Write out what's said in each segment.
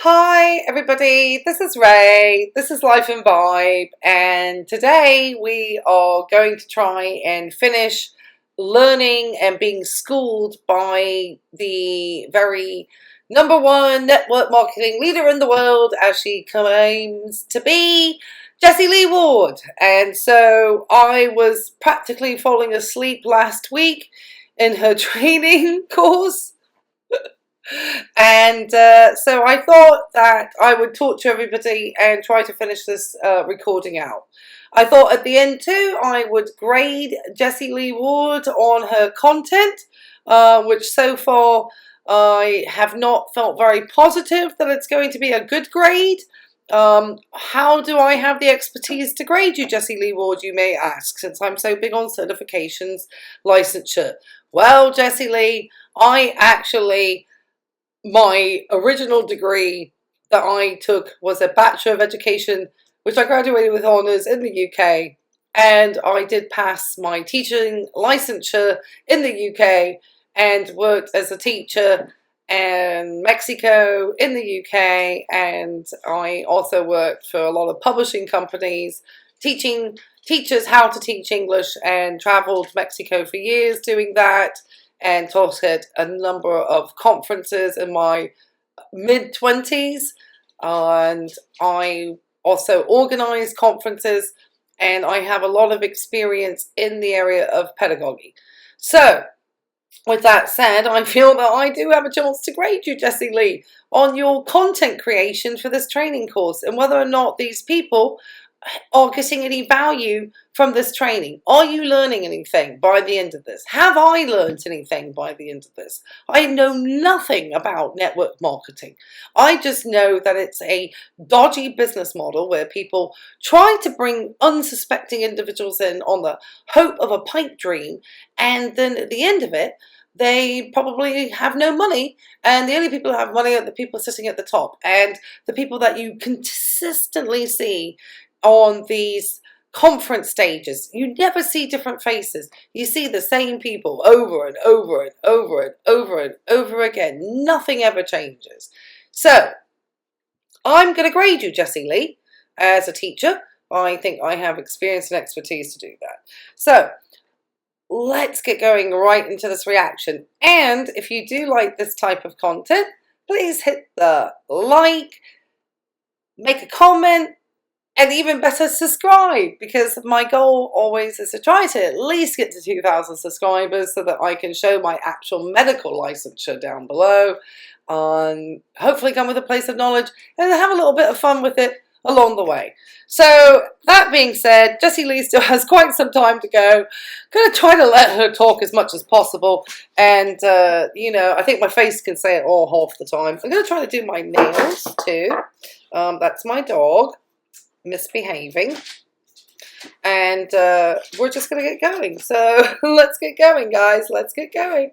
Hi everybody, this is Ray, this is Life and Vibe, and today we are going to try and finish learning and being schooled by the very #1 network marketing leader in the world, as she claims to be, Jessie Lee Ward. And so I was practically falling asleep last week in her training course. And so I thought that I would talk to everybody and try to finish this recording out. I thought at the end too I would grade Jessie Lee Ward on her content, which so far I have not felt very positive that it's going to be a good grade. How do I have the expertise to grade you, Jessie Lee Ward, you may ask, since I'm so big on certifications, licensure? Well, Jessie Lee, my original degree that I took was a Bachelor of Education, which I graduated with honours in the UK, and I did pass my teaching licensure in the UK and worked as a teacher in Mexico, in the UK, and I also worked for a lot of publishing companies, teaching teachers how to teach English, and travelled Mexico for years doing that, and taught at a number of conferences in my mid-20s, and I also organised conferences, and I have a lot of experience in the area of pedagogy. So, with that said, I feel that I do have a chance to grade you, Jessie Lee, on your content creation for this training course, and whether or not these people are getting any value from this training. Are you learning anything by the end of this? Have I learned anything by the end of this? I know nothing about network marketing. I just know that it's a dodgy business model where people try to bring unsuspecting individuals in on the hope of a pipe dream, and then at the end of it, they probably have no money, and the only people who have money are the people sitting at the top, and the people that you consistently see on these conference stages. You never see different faces. You see the same people over and over and over and over and over again. Nothing ever changes. So, I'm going to grade you, Jessie Lee, as a teacher. I think I have experience and expertise to do that. So, let's get going right into this reaction. And if you do like this type of content, please hit the like, make a comment, and even better, subscribe, because my goal always is to try to at least get to 2,000 subscribers so that I can show my actual medical licensure down below, and hopefully come with a place of knowledge and have a little bit of fun with it along the way. So that being said, Jessie Lee still has quite some time to go. I'm going to try to let her talk as much as possible, and you know, I think my face can say it all half the time. I'm going to try to do my nails too. That's my dog misbehaving, and we're just gonna get going. So let's get going, guys. Let's get going.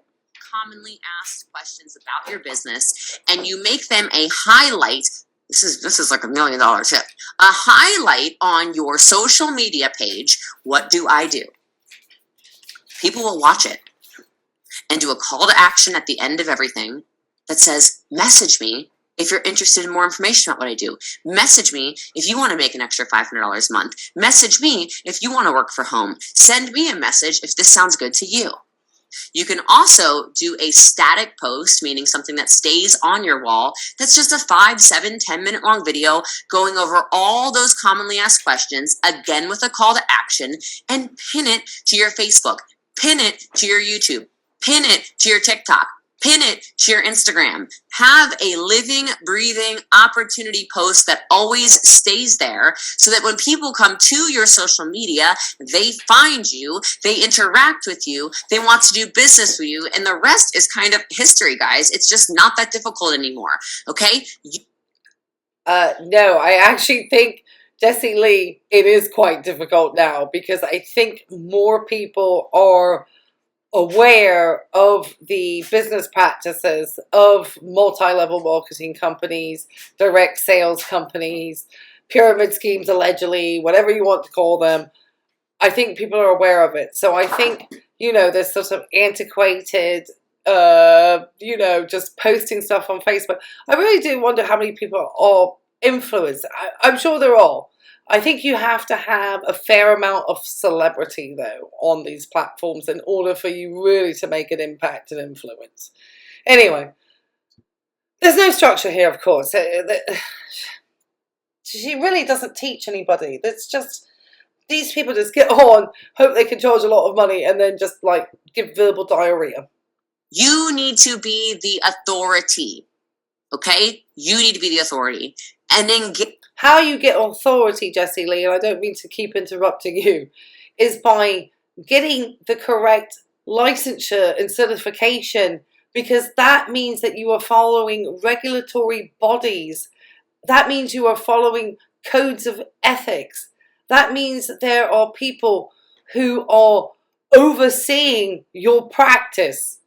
Commonly asked questions about your business, and you make them a highlight. This is like $1 million tip. A highlight on your social media page. What do I do? People will watch it and do a call to action at the end of everything that says, message me if you're interested in more information about what I do. Message me if you want to make an extra $500 a month. Message me if you want to work for home. Send me a message if this sounds good to you. You can also do a static post, meaning something that stays on your wall. That's just a 5, 7, 10-minute long video going over all those commonly asked questions, again with a call to action, and pin it to your Facebook, pin it to your YouTube, pin it to your TikTok, pin it to your Instagram. Have a living, breathing opportunity post that always stays there so that when people come to your social media, they find you, they interact with you, they want to do business with you, and the rest is kind of history, guys. It's just not that difficult anymore, okay? No, I actually think, Jessie Lee, it is quite difficult now, because I think more people are aware of the business practices of multi-level marketing companies, direct sales companies, pyramid schemes, allegedly, whatever you want to call them. I think people are aware of it. So I think, you know, this sort of antiquated you know, just posting stuff on Facebook. I really do wonder how many people are influenced. I'm sure there are. I think you have to have a fair amount of celebrity, though, on these platforms in order for you really to make an impact and influence. Anyway, there's no structure here, of course. She really doesn't teach anybody. It's just, these people just get on, hope they can charge a lot of money, and then just, like, give verbal diarrhea. You need to be the authority, okay? You need to be the authority. And then how you get authority, Jessie Lee, and I don't mean to keep interrupting you, is by getting the correct licensure and certification, because that means that you are following regulatory bodies. That means you are following codes of ethics. That means that there are people who are overseeing your practice.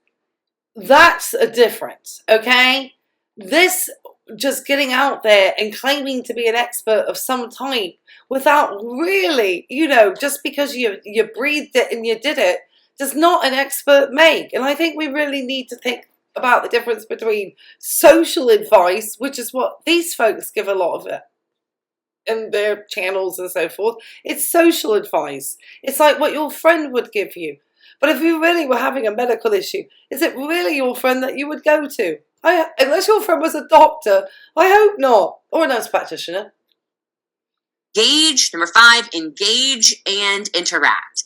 That's a difference, okay? This just getting out there and claiming to be an expert of some type without really, you know, just because you breathed it and you did it, does not an expert make. And I think we really need to think about the difference between social advice, which is what these folks give a lot of it in their channels and so forth. It's social advice. It's like what your friend would give you. But if you really were having a medical issue, is it really your friend that you would go to? Unless your friend was a doctor, I hope not. Or a nurse practitioner. Engage. Number 5, engage and interact.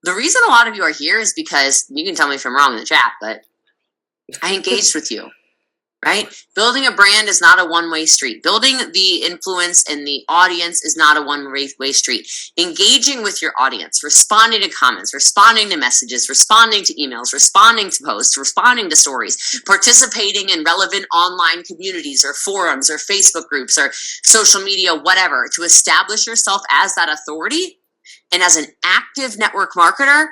The reason a lot of you are here is because, you can tell me if I'm wrong in the chat, but I engaged with you. Right? Building a brand is not a one-way street. Building the influence and the audience is not a one-way street. Engaging with your audience, responding to comments, responding to messages, responding to emails, responding to posts, responding to stories, participating in relevant online communities or forums or Facebook groups or social media, whatever, to establish yourself as that authority and as an active network marketer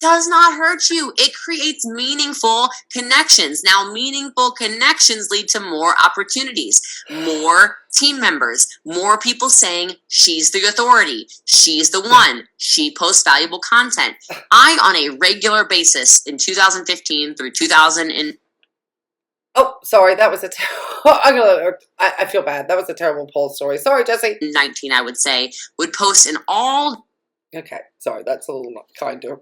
does not hurt you. It creates meaningful connections. Now, meaningful connections lead to more opportunities, more team members, more people saying she's the authority, she's the one, she posts valuable content. I, on a regular basis in 2015 through 2000 and oh, sorry, that was I feel bad. That was a terrible Paul story. Sorry, Jessie. 19, I would say, would post in all. Okay, sorry, that's a little not kinder.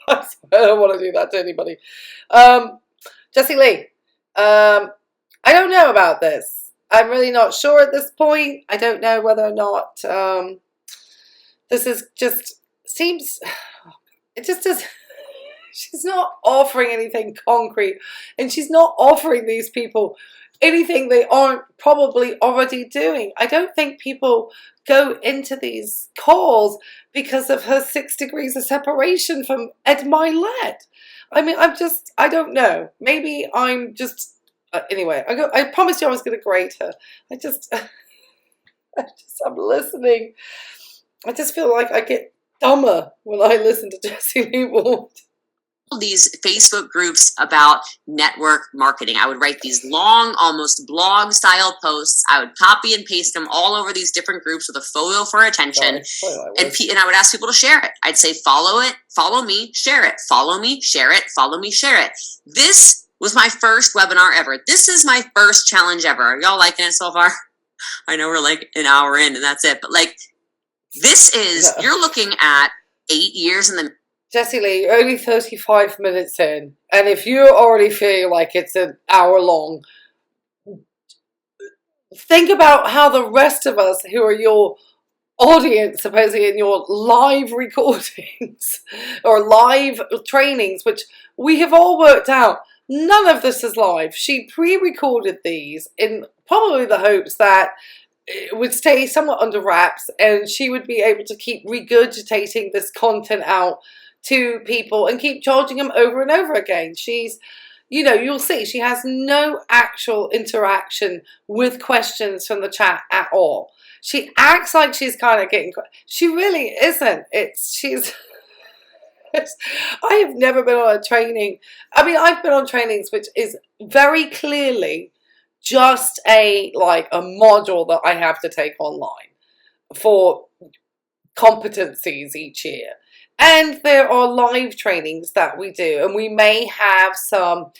I don't want to do that to anybody. Jessie Lee, I don't know about this. I'm really not sure at this point. I don't know whether or not this is just seems. It just does. She's not offering anything concrete, and she's not offering these people anything they aren't probably already doing. I don't think people go into these calls because of her 6 degrees of separation from Ed Milet. I mean, I don't know. Maybe I'm just, anyway, I promised you I was going to grade her. I'm listening. I just feel like I get dumber when I listen to Jessie Lee Ward. These Facebook groups about network marketing. I would write these long, almost blog style posts. I would copy and paste them all over these different groups with a photo for attention. And I would ask people to share it. I'd say, follow it, follow me, share it, follow me, share it, follow me, share it. This was my first webinar ever. This is my first challenge ever. Are y'all liking it so far? I know we're like an hour in and that's it. But like, this is, you're looking at 8 years in the Jessie Lee, you're only 35 minutes in, and if you already feel like it's an hour long, think about how the rest of us who are your audience, supposedly in your live recordings or live trainings, which we have all worked out, none of this is live. She pre-recorded these in probably the hopes that it would stay somewhat under wraps and she would be able to keep regurgitating this content out to people and keep charging them over and over again. She's, you know, you'll see she has no actual interaction with questions from the chat at all. She acts like she's kind of getting, she really isn't. I have never been on a training. I mean, I've been on trainings which is very clearly just a module that I have to take online for competencies each year. And there are live trainings that we do, and we may have some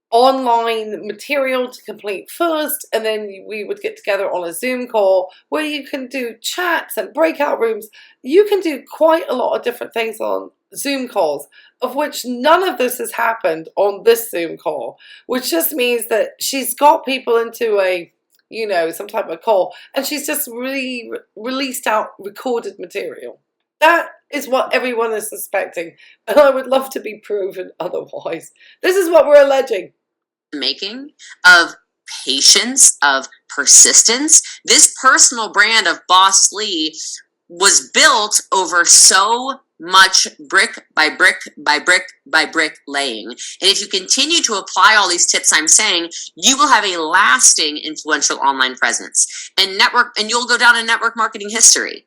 online material to complete first, and then we would get together on a Zoom call where you can do chats and breakout rooms. You can do quite a lot of different things on Zoom calls, of which none of this has happened on this Zoom call, which just means that she's got people into a, some type of call, and she's just really released out recorded material. That is what everyone is suspecting, and I would love to be proven otherwise. This is what we're alleging. Making of patience, of persistence. This personal brand of Boss Lee was built over so much brick by brick by brick by brick laying. And if you continue to apply all these tips I'm saying, you will have a lasting influential online presence and you'll go down in network marketing history.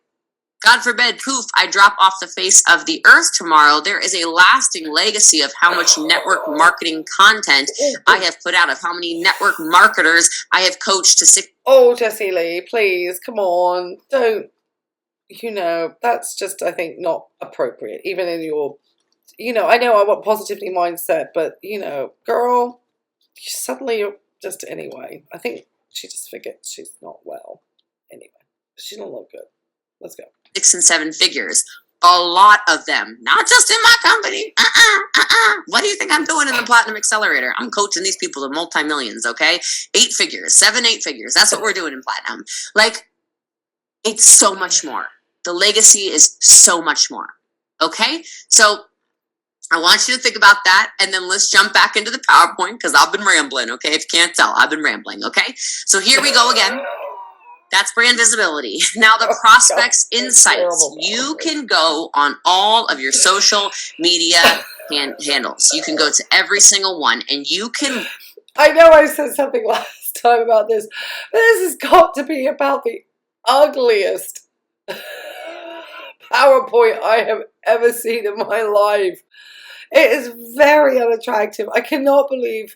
God forbid, poof, I drop off the face of the earth tomorrow. There is a lasting legacy of how much network marketing content I have put out, of how many network marketers I have coached to Oh, Jessie Lee, please, come on. Don't, that's just, I think, not appropriate. Even in your, I know I want positivity mindset, but, girl, suddenly you're just, anyway. I think she just forgets she's not well. Anyway, she don't look good. Let's go. 6 and 7 figures. A lot of them, not just in my company. What do you think I'm doing in the Platinum Accelerator? I'm coaching these people to multi-millions, okay? 8 figures, 7, 8 figures. That's what we're doing in Platinum. Like, it's so much more. The legacy is so much more, okay? So I want you to think about that, and then let's jump back into the PowerPoint, because I've been rambling, okay? If you can't tell, I've been rambling, okay? So here we go again. That's brand visibility. Now the prospects insights. You can go on all of your social media handles. You can go to every single one, and you can... I know I said something last time about this, but this has got to be about the ugliest PowerPoint I have ever seen in my life. It is very unattractive. I cannot believe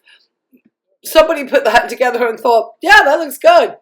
somebody put that together and thought, yeah, that looks good.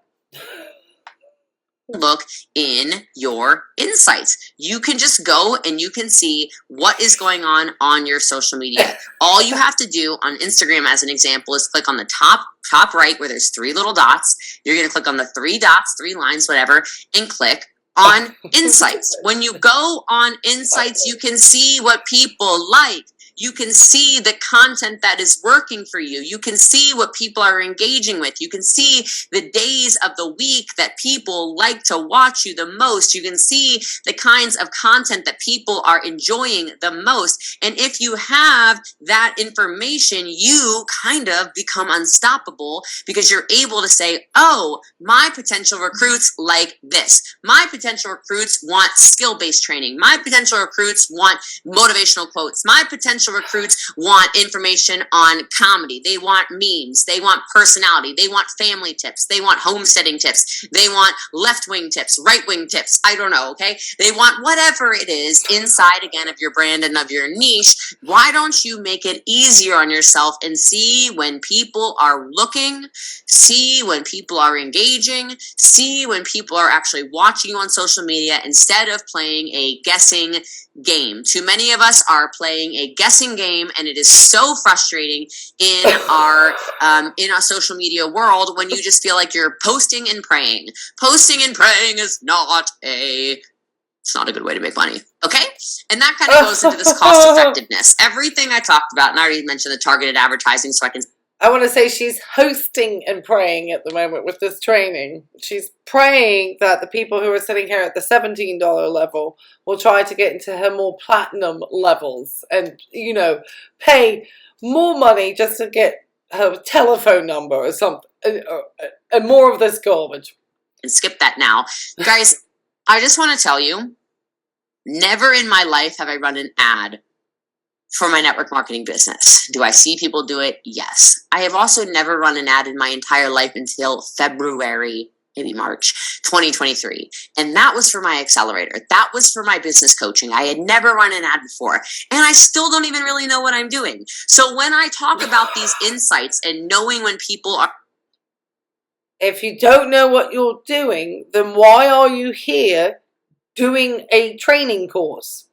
Look in your insights. You can just go and you can see what is going on your social media. All you have to do on Instagram, as an example, is click on the top right where there's 3 little dots. You're going to click on the 3 dots, 3 lines, whatever, and click on insights. When you go on insights, you can see what people like. You can see the content that is working for you. You can see what people are engaging with. You can see the days of the week that people like to watch you the most. You can see the kinds of content that people are enjoying the most. And if you have that information, you kind of become unstoppable, because you're able to say, oh, my potential recruits like this. My potential recruits want skill-based training. My potential recruits want motivational quotes. My potential recruits want information on comedy. They want memes. They want personality. They want family tips. They want homesteading tips. They want left-wing tips, right-wing tips. I don't know, okay? They want whatever it is inside, again, of your brand and of your niche. Why don't you make it easier on yourself and see when people are looking, see when people are engaging, see when people are actually watching you on social media, instead of playing a guessing game. Too many of us are playing a guessing game, and it is so frustrating in our social media world when you just feel like you're posting and praying. Posting and praying is it's not a good way to make money, okay? And that kind of goes into this cost effectiveness. Everything I talked about, and I already mentioned the targeted advertising, so I want to say she's hosting and praying at the moment with this training. She's praying that the people who are sitting here at the $17 level will try to get into her more platinum levels and, pay more money just to get her telephone number or something, and more of this garbage. And skip that now. Guys, I just want to tell you, never in my life have I run an ad for my network marketing business. Do I see people do it? Yes. I have also never run an ad in my entire life until February, maybe March 2023. And that was for my accelerator. That was for my business coaching. I had never run an ad before. And I still don't even really know what I'm doing. So when I talk about these insights and knowing when people are... If you don't know what you're doing, then why are you here doing a training course?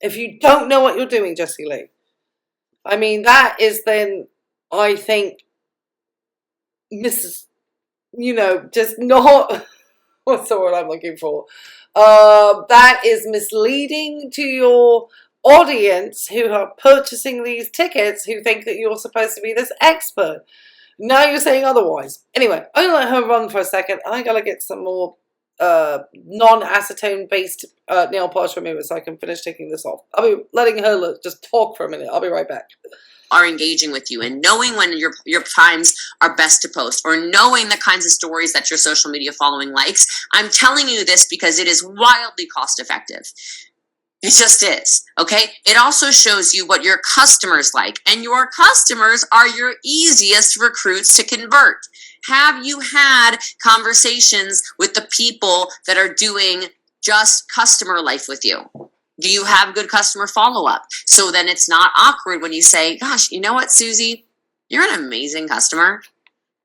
If you don't know what you're doing, Jessie Lee, I mean, that is then, I think, just not, what's the word I'm looking for? That is misleading to your audience who are purchasing these tickets, who think that you're supposed to be this expert. Now you're saying otherwise. Anyway, I'm going to let her run for a second. I got to get some more non-acetone based nail polish remover so I can finish taking this off. I'll be letting her just talk for a minute. I'll be right back. Are engaging with you and knowing when your times are best to post, or knowing the kinds of stories that your social media following likes. I'm telling you this because it is wildly cost effective. It just is, okay? It also shows you what your customers like, and your customers are your easiest recruits to convert. Have you had conversations with the people that are doing just customer life with you? Do you have good customer follow-up? So then it's not awkward when you say, gosh, you know what, Susie? You're an amazing customer.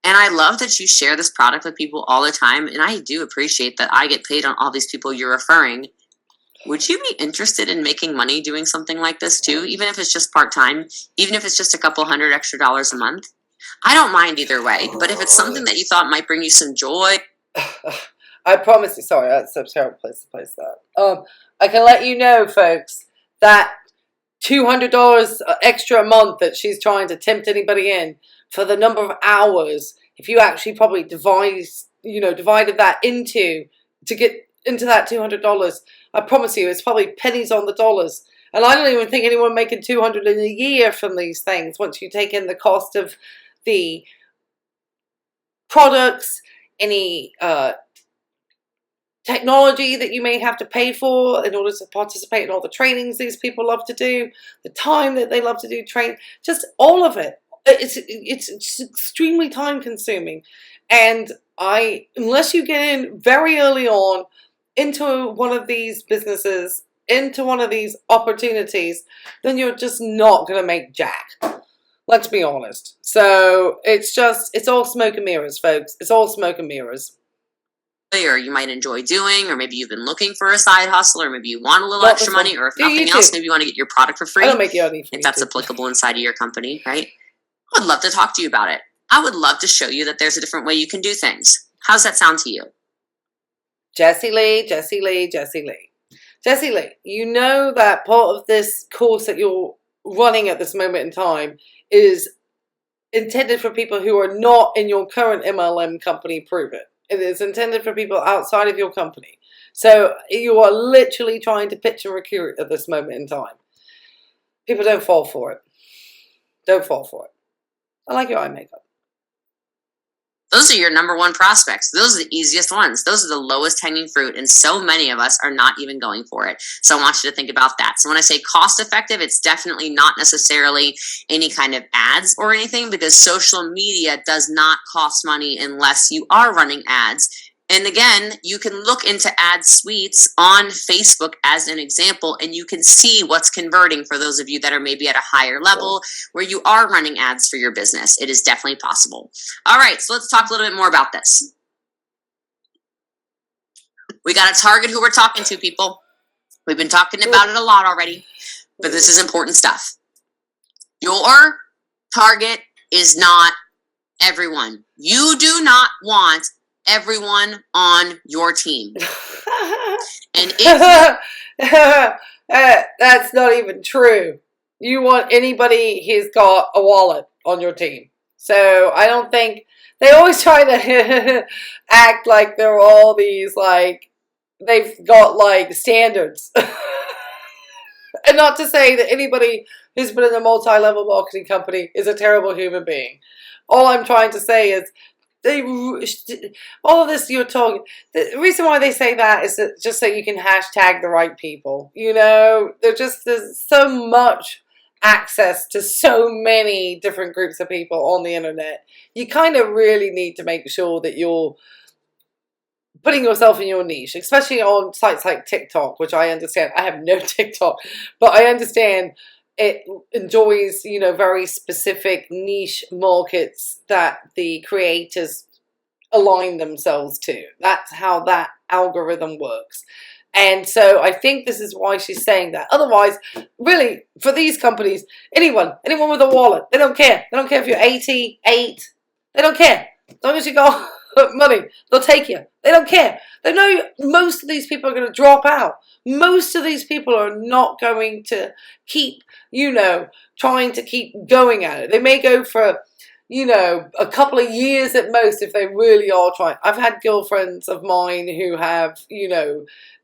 And I love that you share this product with people all the time. And I do appreciate that I get paid on all these people you're referring. Would you be interested in making money doing something like this too? Even if it's just part-time, even if it's just a couple $100 extra a month? I don't mind either way. But if it's something that you thought might bring you some joy. I promise you, sorry, that's a terrible place to place that. I can let you know, folks, that $200 extra a month that she's trying to tempt anybody in for the number of hours, if you actually probably divided that to get into that $200, I promise you, it's probably pennies on the dollars. And I don't even think anyone making $200 in a year from these things, once you take in the cost of the products, any technology that you may have to pay for in order to participate in all the trainings these people love to do, the time that they love to do training, just all of it. It's extremely time consuming. And unless you get in very early on into one of these businesses, into one of these opportunities, then you're just not going to make jack. Let's be honest. So it's all smoke and mirrors, folks. It's all smoke and mirrors. Or you might enjoy doing, or maybe you've been looking for a side hustle, or maybe you want a little extra money, or if nothing else, maybe you want to get your product for free. I don't make you if that's applicable inside of your company, right? I would love to talk to you about it. I would love to show you that there's a different way you can do things. How's that sound to you? Jessie Lee, you know that part of this course that you're running at this moment in time is intended for people who are not in your current MLM company, Prove It. It is intended for people outside of your company. So you are literally trying to pitch and recruit at this moment in time. People don't fall for it. Don't fall for it. I like your eye makeup. Those are your number one prospects. Those are the easiest ones. Those are the lowest hanging fruit, and so many of us are not even going for it. So I want you to think about that. So when I say cost effective, it's definitely not necessarily any kind of ads or anything, because social media does not cost money unless you are running ads. And again, you can look into ad suites on Facebook as an example, and you can see what's converting for those of you that are maybe at a higher level where you are running ads for your business. It is definitely possible. All right, so let's talk a little bit more about this. We got to target who we're talking to, people. We've been talking about it a lot already, but this is important stuff. Your target is not everyone. You do not want everyone on your team. And if that's not even true. You want anybody who's got a wallet on your team. So I don't think they always try to act like they're all these, like they've got like standards. And not to say that anybody who's been in a multi-level marketing company is a terrible human being. All I'm trying to say is all of this you're talking, the reason why they say that is that just so you can hashtag the right people. You know, there's so much access to so many different groups of people on the internet. You kind of really need to make sure that you're putting yourself in your niche, especially on sites like TikTok, which I understand. I have no TikTok, but I understand it enjoys, very specific niche markets that the creators align themselves to. That's how that algorithm works. And so I think this is why she's saying that. Otherwise, really, for these companies, anyone with a wallet, they don't care. They don't care if you're 88. They don't care. As long as you got money, they'll take you. They don't care. They know most of these people are going to drop out. Most of these people are not going to keep, trying to keep going at it. They may go for, a couple of years at most if they really are trying. I've had girlfriends of mine who have,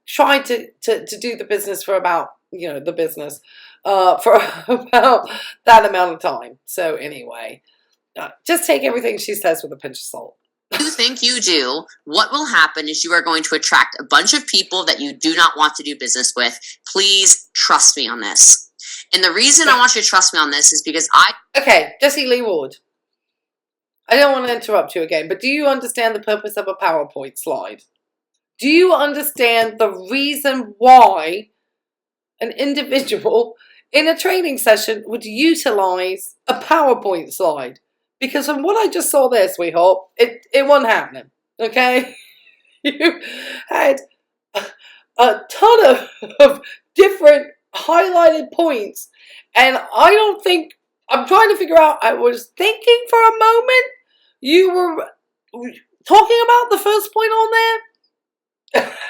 tried to do the business for about, for about that amount of time. So anyway, just take everything she says with a pinch of salt. You think you do, what will happen is you are going to attract a bunch of people that you do not want to do business with. Please trust me on this. And the reason I want you to trust me on this is because Okay, Jessie Lee Ward. I don't want to interrupt you again, but do you understand the purpose of a PowerPoint slide? Do you understand the reason why an individual in a training session would utilize a PowerPoint slide? Because from what I just saw there, sweetheart, it wasn't happening, okay? You had a ton of different highlighted points, and I don't think, I'm trying to figure out, I was thinking for a moment you were talking about the first point on there,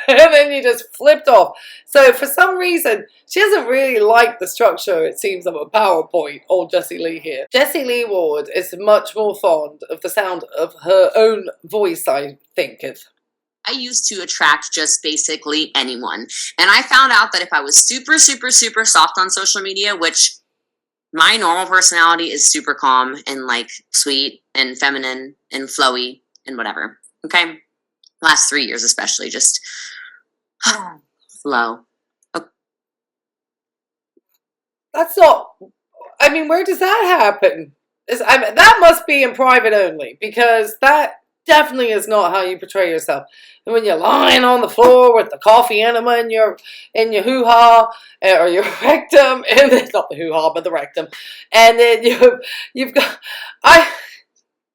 and then you just flipped off. So for some reason, she doesn't really like the structure, it seems, of a PowerPoint, old Jessie Lee here. Jessie Lee Ward is much more fond of the sound of her own voice, I think. I used to attract just basically anyone. And I found out that if I was super, super, super soft on social media, which my normal personality is super calm and like sweet and feminine and flowy and whatever. Okay? Last 3 years especially, just flow. Okay. That's not, I mean, where does that happen? That must be in private only, because that definitely is not how you portray yourself. And when you're lying on the floor with the coffee enema in your hoo-ha, or your rectum, and it's not the hoo-ha, but the rectum, and then you've got,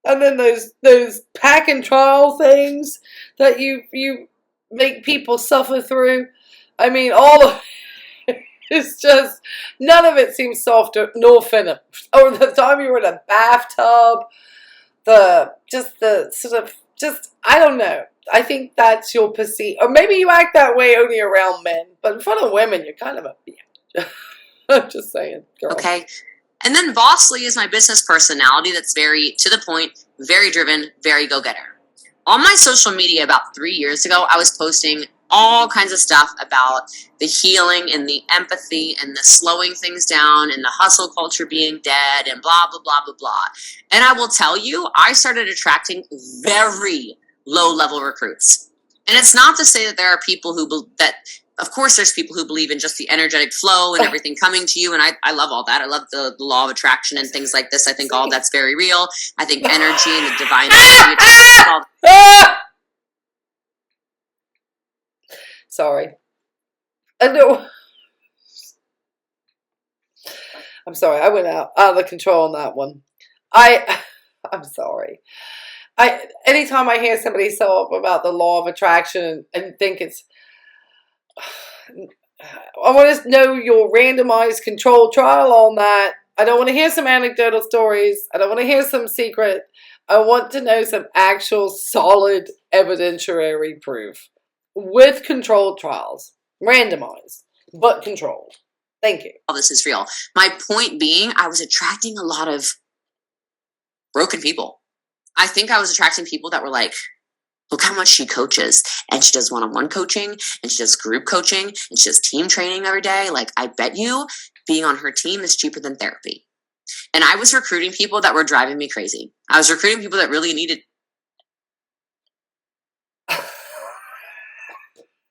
and then those pack and trial things that you make people suffer through. I mean, all of it is just, none of it seems soft nor finished. Or the time you were in a bathtub, I don't know. I think that's your perceive, or maybe you act that way only around men, but in front of women, you're kind of a bitch. I'm just saying, girl. Okay. And then Bossly is my business personality that's very to the point, very driven, very go-getter. On my social media about 3 years ago, I was posting all kinds of stuff about the healing and the empathy and the slowing things down and the hustle culture being dead and blah, blah, blah, blah, blah. And I will tell you, I started attracting very low-level recruits. And it's not to say that there are people of course, there's people who believe in just the energetic flow and everything coming to you, and I love all that. I love the law of attraction and things like this. I think all that's very real. I think energy and the divine energy. Sorry. No. I'm sorry. I went out of control on that one. I'm sorry. Anytime I hear somebody talk about the law of attraction and think it's, I want to know your randomized controlled trial on that. I don't want to hear some anecdotal stories. I don't want to hear some secret. I want to know some actual solid evidentiary proof with controlled trials. Randomized, but controlled. Thank you. All this is real. My point being, I was attracting a lot of broken people. I think I was attracting people that were like, look how much she coaches, and she does one-on-one coaching, and she does group coaching, and she does team training every day. Like, I bet you being on her team is cheaper than therapy. And I was recruiting people that were driving me crazy. I was recruiting people that really needed.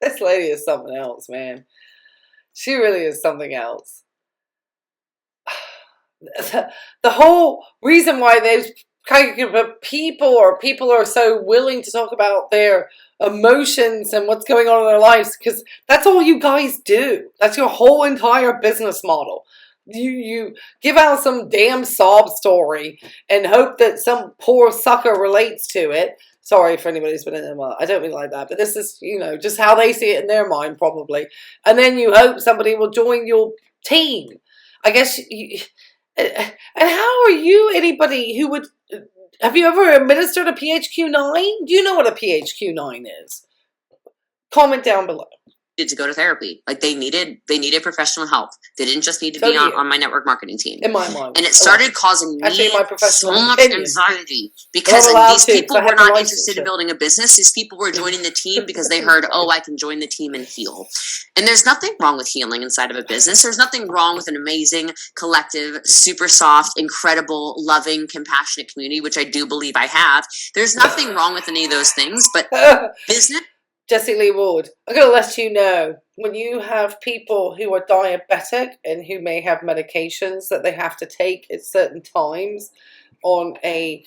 This lady is something else, man. She really is something else. The whole reason why those kind of people are so willing to talk about their emotions and what's going on in their lives, because that's all you guys do. That's your whole entire business model. You give out some damn sob story and hope that some poor sucker relates to it Sorry for anybody who's been in MLM. I don't mean like that, but this is, you know, just how they see it in their mind, probably. And then you hope somebody will join your team. I guess. And how are you anybody who would? Have you ever administered a PHQ-9? Do you know what a PHQ-9 is? Comment down below. To go to therapy. Like they needed professional help. They didn't just need to be on my network marketing team. In my mind. And it started causing me so much anxiety because these people were not interested in building a business. These people were joining the team because they heard, oh, I can join the team and heal. And there's nothing wrong with healing inside of a business. There's nothing wrong with an amazing, collective, super soft, incredible, loving, compassionate community, which I do believe I have. There's nothing wrong with any of those things, but business. Jessie Lee Ward, I'm going to let you know, when you have people who are diabetic and who may have medications that they have to take at certain times on a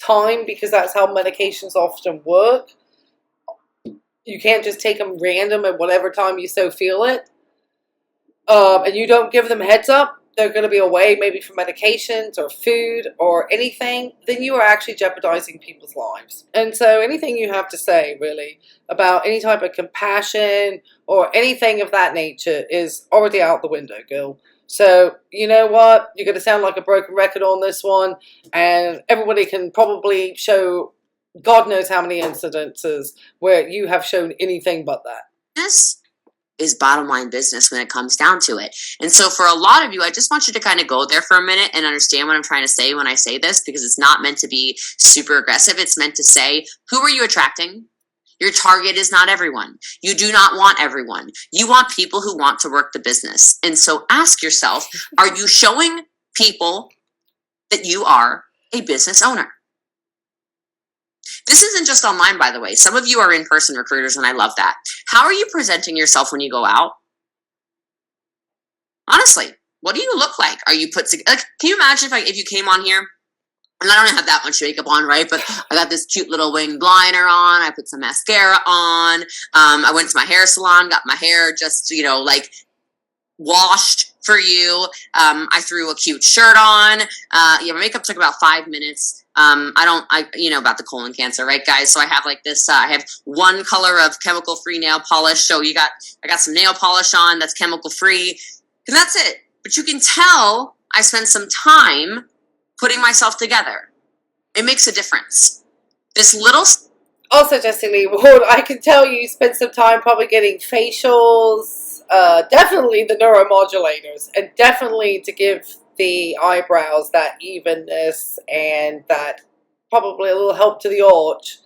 time, because that's how medications often work. You can't just take them random at whatever time you so feel it. And you don't give them heads up, they're going to be away maybe for medications or food or anything, then you are actually jeopardizing people's lives. And so anything you have to say, really, about any type of compassion or anything of that nature is already out the window, girl. So, you know what? You're going to sound like a broken record on this one, and everybody can probably show God knows how many incidences where you have shown anything but that. Yes. Is bottom line business when it comes down to it. And so for a lot of you, I just want you to kind of go there for a minute and understand what I'm trying to say when I say this, because it's not meant to be super aggressive. It's meant to say, who are you attracting? Your target is not everyone. You do not want everyone. You want people who want to work the business. And so ask yourself, are you showing people that you are a business owner? This isn't just online, by the way. Some of you are in-person recruiters, and I love that. How are you presenting yourself when you go out? Honestly, what do you look like? Are you put together? Like, can you imagine if you came on here, and I don't have that much makeup on, right? But I got this cute little winged liner on. I put some mascara on. I went to my hair salon, got my hair just, you know, like washed for you. I threw a cute shirt on. Yeah, my makeup took about 5 minutes. You know about the colon cancer, right, guys? So I have like this, I have one color of chemical free nail polish. So I got some nail polish on that's chemical free, and that's it. But you can tell I spent some time putting myself together. It makes a difference. This little. Also, Jessie Lee Ward, I can tell you spent some time probably getting facials, definitely the neuromodulators, and definitely to give the eyebrows that evenness and that probably a little help to the arch.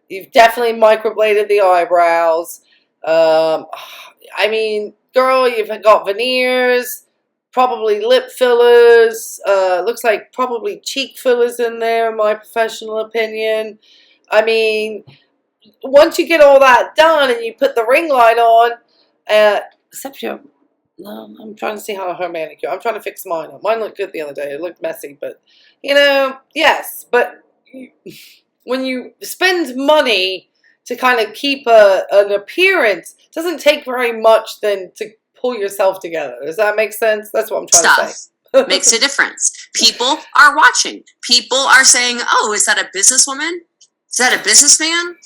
You've definitely microbladed the eyebrows. I mean, girl, you've got veneers, probably lip fillers, looks like probably cheek fillers in there, in my professional opinion. I mean, once you get all that done and you put the ring light on, except your, no, I'm trying to see how her manicure, I'm trying to fix mine up. Mine looked good the other day. It looked messy, but, you know, yes. But when you spend money to kind of keep an appearance, it doesn't take very much then to pull yourself together. Does that make sense? That's what I'm trying to say. Makes a difference. People are watching. People are saying, oh, is that a businesswoman? Is that a businessman?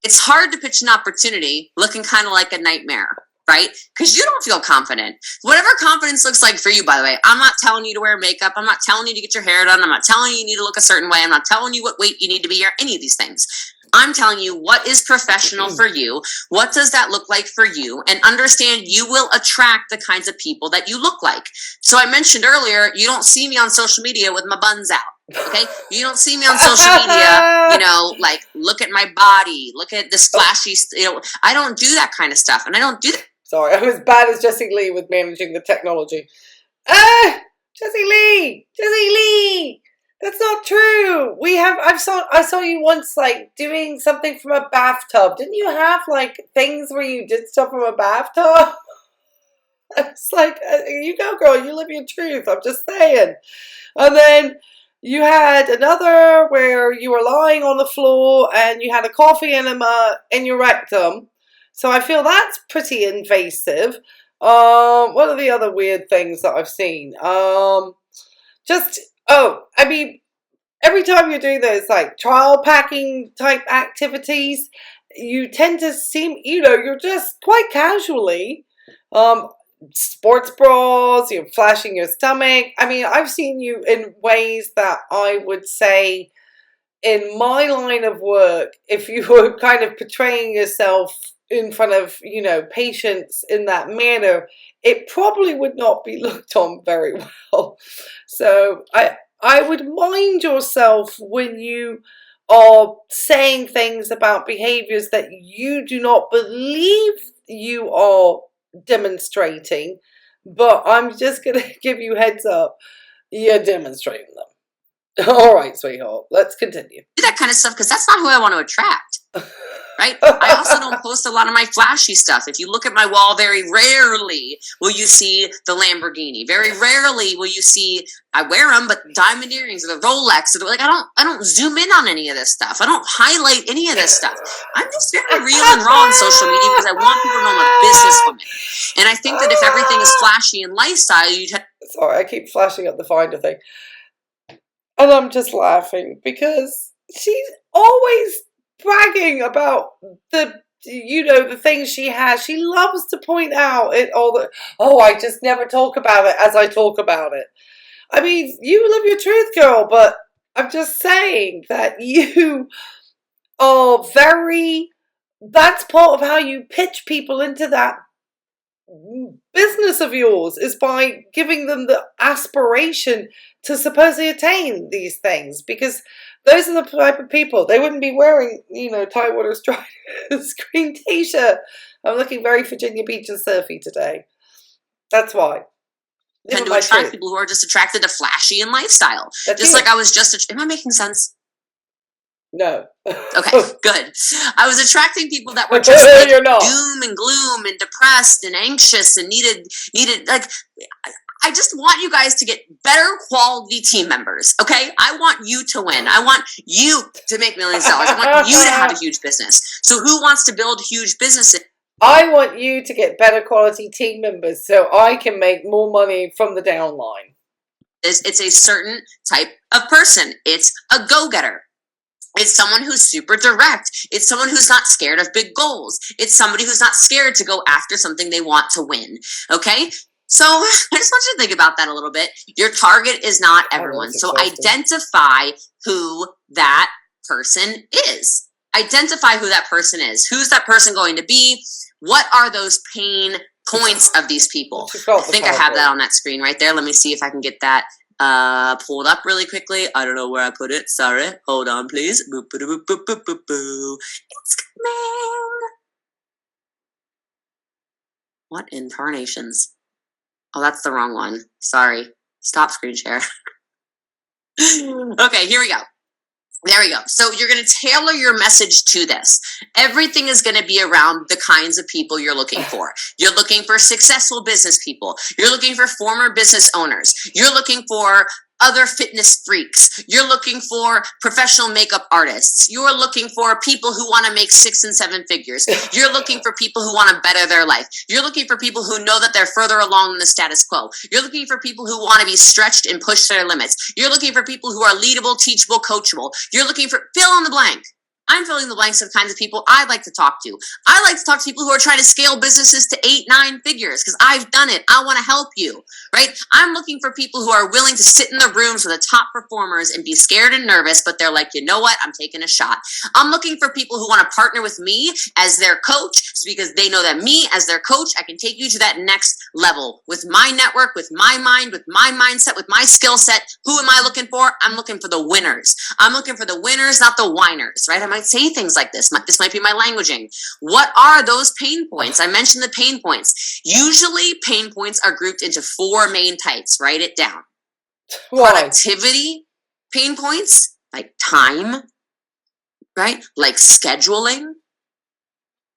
It's hard to pitch an opportunity looking kind of like a nightmare, right? Because you don't feel confident. Whatever confidence looks like for you, by the way, I'm not telling you to wear makeup. I'm not telling you to get your hair done. I'm not telling you need to look a certain way. I'm not telling you what weight you need to be or any of these things. I'm telling you what is professional for you. What does that look like for you? And understand you will attract the kinds of people that you look like. So I mentioned earlier, you don't see me on social media with my buns out. Okay? You don't see me on social media, you know, like, look at my body, look at this flashy, you know, I don't do that kind of stuff. And I don't do that. Sorry, I'm as bad as Jessie Lee with managing the technology. Jessie Lee! That's not true. I saw you once, like, doing something from a bathtub. Didn't you have, like, things where you did stuff from a bathtub? It's like, you go, girl, you live your truth. I'm just saying. And then you had another where you were lying on the floor and you had a coffee enema in your rectum. So I feel that's pretty invasive. What are the other weird things that I've seen? I mean, every time you're doing those like trial packing type activities, you tend to seem, you're just quite casually, sports bras, you're flashing your stomach. I mean, I've seen you in ways that I would say in my line of work, if you were kind of portraying yourself in front of, patients in that manner, it probably would not be looked on very well. So I would mind yourself when you are saying things about behaviors that you do not believe you are demonstrating, but I'm just going to give you heads up, you're demonstrating them. All right, sweetheart, let's continue. Do that kind of stuff because that's not who I want to attract. Right? I also don't post a lot of my flashy stuff. If you look at my wall, very rarely will you see the Lamborghini. Very rarely will you see, I wear them, but diamond earrings or the Rolex. Or like I don't zoom in on any of this stuff. I don't highlight any of this stuff. I'm just very real and raw on social media because I want people to know I'm a businesswoman. And I think that if everything is flashy and lifestyle, Sorry, I keep flashing up the Finder thing. And I'm just laughing because she's always bragging about the things she has. She loves to point out I just never talk about it as I talk about it. I mean, you live your truth, girl, but I'm just saying that you are that's part of how you pitch people into that business of yours, is by giving them the aspiration to supposedly attain these things, because those are the type of people, they wouldn't be wearing, Tidewater screen t-shirt. I'm looking very Virginia Beach and surfy today. That's why. Tend to attract people who are just attracted to flashy and lifestyle. Like I was am I making sense? No. Okay, good. I was attracting people that were just like doom and gloom and depressed and anxious and needed like, I just want you guys to get better quality team members, okay? I want you to win. I want you to make millions of dollars. I want you to have a huge business. So who wants to build huge businesses? I want you to get better quality team members so I can make more money from the downline. It's a certain type of person. It's a go-getter. It's someone who's super direct. It's someone who's not scared of big goals. It's somebody who's not scared to go after something they want to win, okay? So I just want you to think about that a little bit. Your target is not everyone. So identify who that person is. Identify who that person is. Who's that person going to be? What are those pain points of these people? I think I have that on that screen right there. Let me see if I can get that pulled up really quickly. I don't know where I put it. Sorry. Hold on, please. Boop, boop, boop, boop, boop, boop, boop. It's coming. What in tarnations? Oh, that's the wrong one. Sorry. Stop screen share. Okay, here we go. There we go. So you're going to tailor your message to this. Everything is going to be around the kinds of people you're looking for. You're looking for successful business people. You're looking for former business owners. You're looking for other fitness freaks. You're looking for professional makeup artists. You're looking for people who want to make 6 and 7 figures. You're looking for people who want to better their life. You're looking for people who know that they're further along than the status quo. You're looking for people who want to be stretched and push their limits. You're looking for people who are leadable, teachable, coachable. You're looking for fill in the blank. I'm filling the blanks of the kinds of people I like to talk to. I like to talk to people who are trying to scale businesses to 8, 9 figures because I've done it. I want to help you, right? I'm looking for people who are willing to sit in the rooms with the top performers and be scared and nervous, but they're like, you know what? I'm taking a shot. I'm looking for people who want to partner with me as their coach because they know that me as their coach, I can take you to that next level with my network, with my mind, with my mindset, with my skill set. Who am I looking for? I'm looking for the winners. I'm looking for the winners, not the whiners, right? I might say things like this. This might be my languaging. What are those pain points? I mentioned the pain points. Usually pain points are grouped into 4 main types. Write it down. Why? Productivity pain points, like time, right? Like scheduling,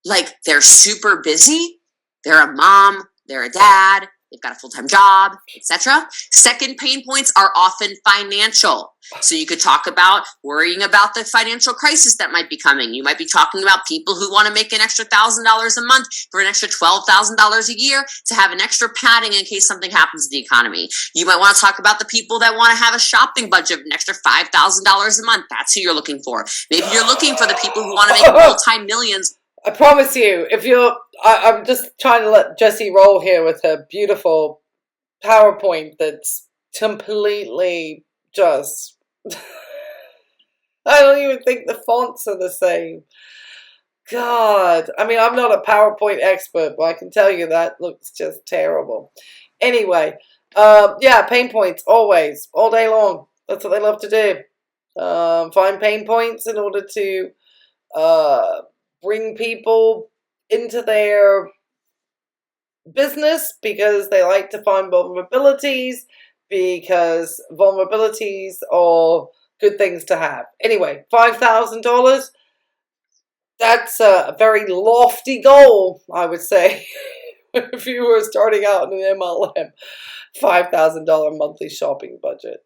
like they're super busy. They're a mom, they're a dad, they've got a full-time job, etc. Second pain points are often financial. So you could talk about worrying about the financial crisis that might be coming. You might be talking about people who want to make an extra $1,000 a month for an extra $12,000 a year to have an extra padding in case something happens to the economy. You might want to talk about the people that want to have a shopping budget of an extra $5,000 a month. That's who you're looking for. Maybe you're looking for the people who want to make multi-millions. I promise you, I'm just trying to let Jessie roll here with her beautiful PowerPoint that's completely just, I don't even think the fonts are the same. God, I mean, I'm not a PowerPoint expert, but I can tell you that looks just terrible. Anyway, yeah, pain points, always, all day long. That's what they love to do. Find pain points in order to bring people into their business because they like to find vulnerabilities, because vulnerabilities are good things to have. Anyway, $5,000, that's a very lofty goal, I would say, if you were starting out in an MLM. $5,000 monthly shopping budget.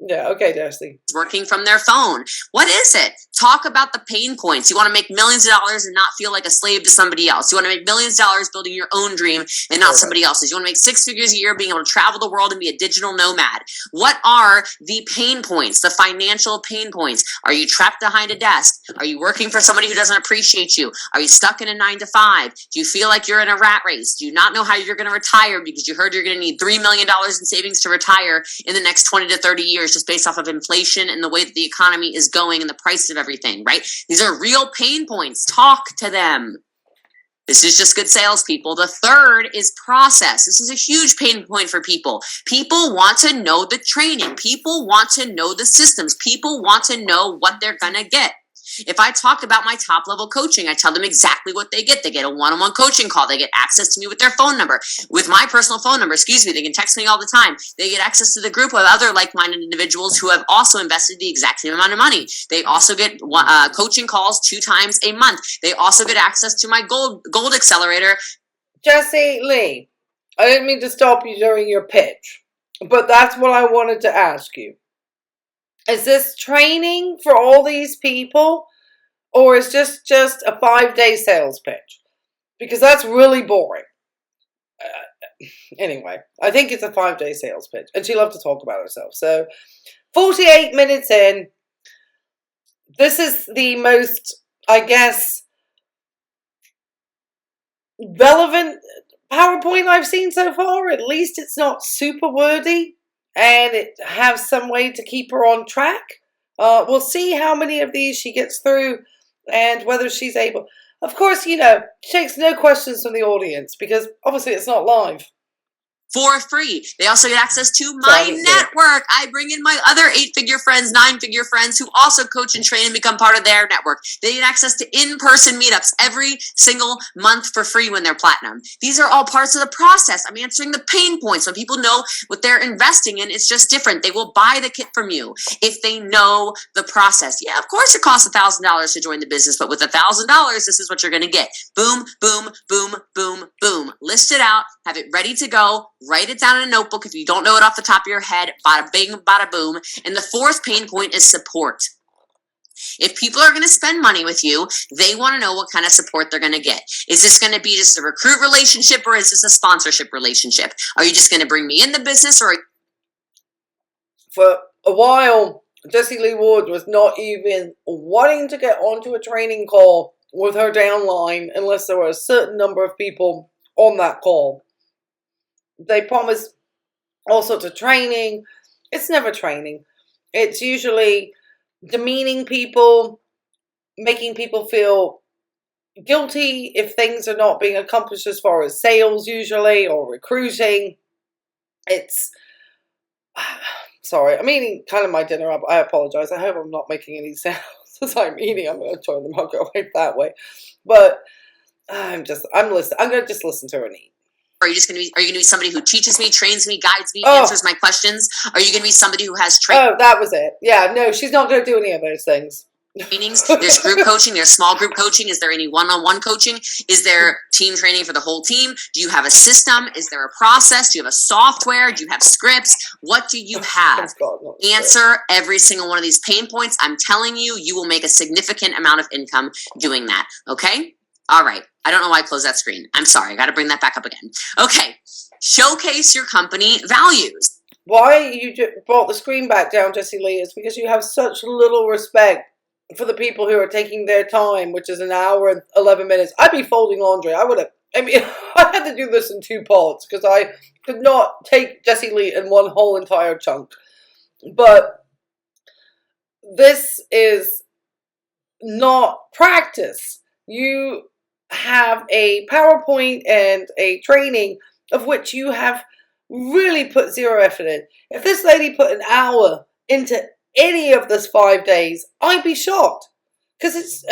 Yeah, okay, Jessie. Working from their phone. What is it? Talk about the pain points. You want to make millions of dollars and not feel like a slave to somebody else. You want to make millions of dollars building your own dream and not somebody else's. You want to make 6 figures a year being able to travel the world and be a digital nomad. What are the pain points, the financial pain points? Are you trapped behind a desk? Are you working for somebody who doesn't appreciate you? Are you stuck in a 9-to-5? Do you feel like you're in a rat race? Do you not know how you're going to retire because you heard you're going to need $3 million in savings to retire in the next 20 to 30 years just based off of inflation and the way that the economy is going and the price of everything, right? These are real pain points. Talk to them. This is just good salespeople. The third is process. This is a huge pain point for people. People want to know the training. People want to know the systems. People want to know what they're going to get. If I talk about my top level coaching, I tell them exactly what they get. They get a one-on-one coaching call. They get access to me with their phone number, with my personal phone number, They can text me all the time. They get access to the group of other like-minded individuals who have also invested the exact same amount of money. They also get coaching calls 2 times a month. They also get access to my gold Accelerator. Jessie Lee, I didn't mean to stop you during your pitch, but that's what I wanted to ask you. Is this training for all these people, or is this just a 5-day sales pitch? Because that's really boring. Anyway, I think it's a 5-day sales pitch, and she loves to talk about herself. So, 48 minutes in, this is the most, I guess, relevant PowerPoint I've seen so far. At least it's not super wordy. And it has some way to keep her on track. We'll see how many of these she gets through and whether she's able. Of course, she takes no questions from the audience because obviously it's not live. For free. They also get access to my network. I bring in my other 8-figure friends, 9-figure friends who also coach and train and become part of their network. They get access to in-person meetups every single month for free when they're platinum. These are all parts of the process. I'm answering the pain points. When people know what they're investing in, it's just different. They will buy the kit from you if they know the process. Yeah, of course it costs $1,000 to join the business, but with $1,000, this is what you're going to get. Boom, boom, boom, boom, boom. List it out. Have it ready to go. Write it down in a notebook if you don't know it off the top of your head. Bada bing, bada boom. And the fourth pain point is support. If people are going to spend money with you, they want to know what kind of support they're going to get. Is this going to be just a recruit relationship, or is this a sponsorship relationship? Are you just going to bring me in the business, or? For a while, Jessie Lee Ward was not even wanting to get onto a training call with her downline unless there were a certain number of people on that call. They promise all sorts of training. It's never training. It's usually demeaning people, making people feel guilty if things are not being accomplished as far as sales usually, or recruiting. It's, sorry, I'm eating kind of my dinner up. I apologize. I hope I'm not making any sounds as I'm eating. I'm going to turn the microwave that way. But I'm listening. I'm going to just listen to her and eat. Are you going to be somebody who teaches me, trains me, guides me, answers my questions? Are you going to be somebody who has training? Oh, that was it. Yeah, no, she's not going to do any of those things. trainings. There's group coaching. There's small group coaching. Is there any one-on-one coaching? Is there team training for the whole team? Do you have a system? Is there a process? Do you have a software? Do you have scripts? What do you have? Answer every single one of these pain points. I'm telling you, you will make a significant amount of income doing that. Okay? All right. I don't know why I closed that screen. I'm sorry. I got to bring that back up again. Okay. Showcase your company values. Why you brought the screen back down, Jessie Lee, is because you have such little respect for the people who are taking their time, which is an hour and 11 minutes. I'd be folding laundry. I had to do this in 2 parts because I could not take Jessie Lee in one whole entire chunk. But this is not practice. You have a PowerPoint and a training of which you have really put zero effort in. If this lady put an hour into any of this 5 days, I'd be shocked. Because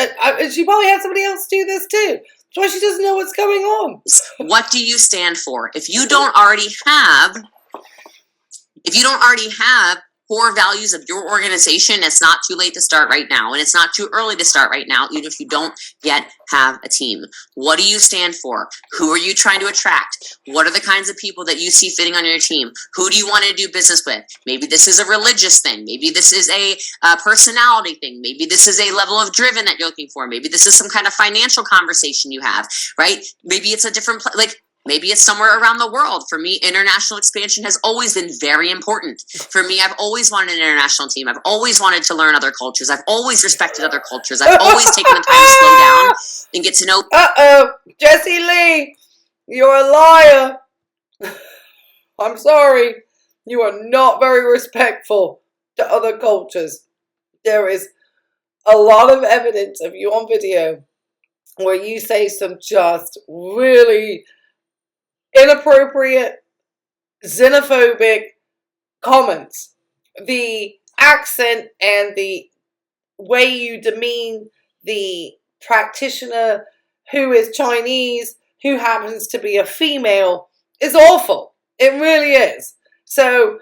she probably had somebody else do this too. That's why she doesn't know what's going on. What do you stand for? If you don't already have core values of your organization, it's not too late to start right now. And it's not too early to start right now, even if you don't yet have a team. What do you stand for? Who are you trying to attract? What are the kinds of people that you see fitting on your team? Who do you want to do business with? Maybe this is a religious thing. Maybe this is a personality thing. Maybe this is a level of driven that you're looking for. Maybe this is some kind of financial conversation you have, right? Maybe it's a different, maybe it's somewhere around the world. For me, international expansion has always been very important. For me, I've always wanted an international team. I've always wanted to learn other cultures. I've always respected other cultures. I've always taken the time to slow down and get to know. Uh-oh, Jessie Lee, you're a liar. I'm sorry. You are not very respectful to other cultures. There is a lot of evidence of you on video where you say some just really inappropriate, xenophobic comments. The accent and the way you demean the practitioner who is Chinese, who happens to be a female, is awful. It really is. So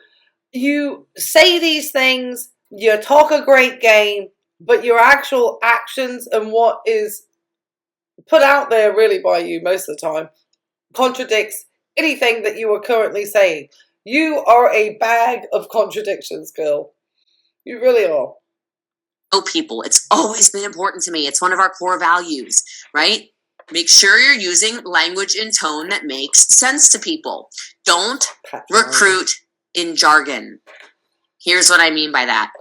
you say these things, you talk a great game, but your actual actions and what is put out there really by you most of the time contradicts anything that you are currently saying. You are a bag of contradictions, girl. You really are. People. It's always been important to me. It's one of our core values, right? Make sure you're using language and tone that makes sense to people. Don't recruit in jargon. Here's what I mean by that.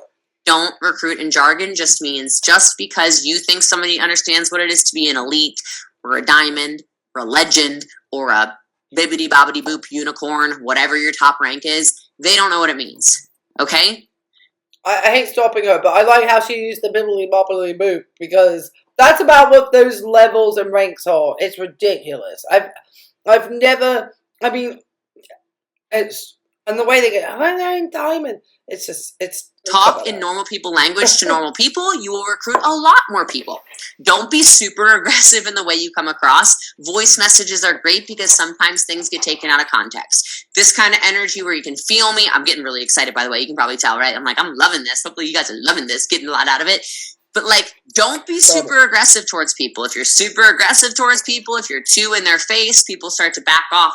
Don't recruit in jargon just means just because you think somebody understands what it is to be an elite or a diamond or a legend or a bibbidi bobbidi boop unicorn, whatever your top rank is, they don't know what it means. Okay? I hate stopping her, but I like how she used the bibbidi bobbidi boop because that's about what those levels and ranks are. It's ridiculous. I've never, it's, and the way they get, I'm in diamond. It's just, it's. Talk in normal people language to normal people, you will recruit a lot more people. Don't be super aggressive in the way you come across. Voice messages are great because sometimes things get taken out of context. This kind of energy where you can feel me, I'm getting really excited, by the way. You can probably tell, right? I'm loving this. Hopefully you guys are loving this, getting a lot out of it. But don't be super aggressive towards people. If you're super aggressive towards people, if you're too in their face, people start to back off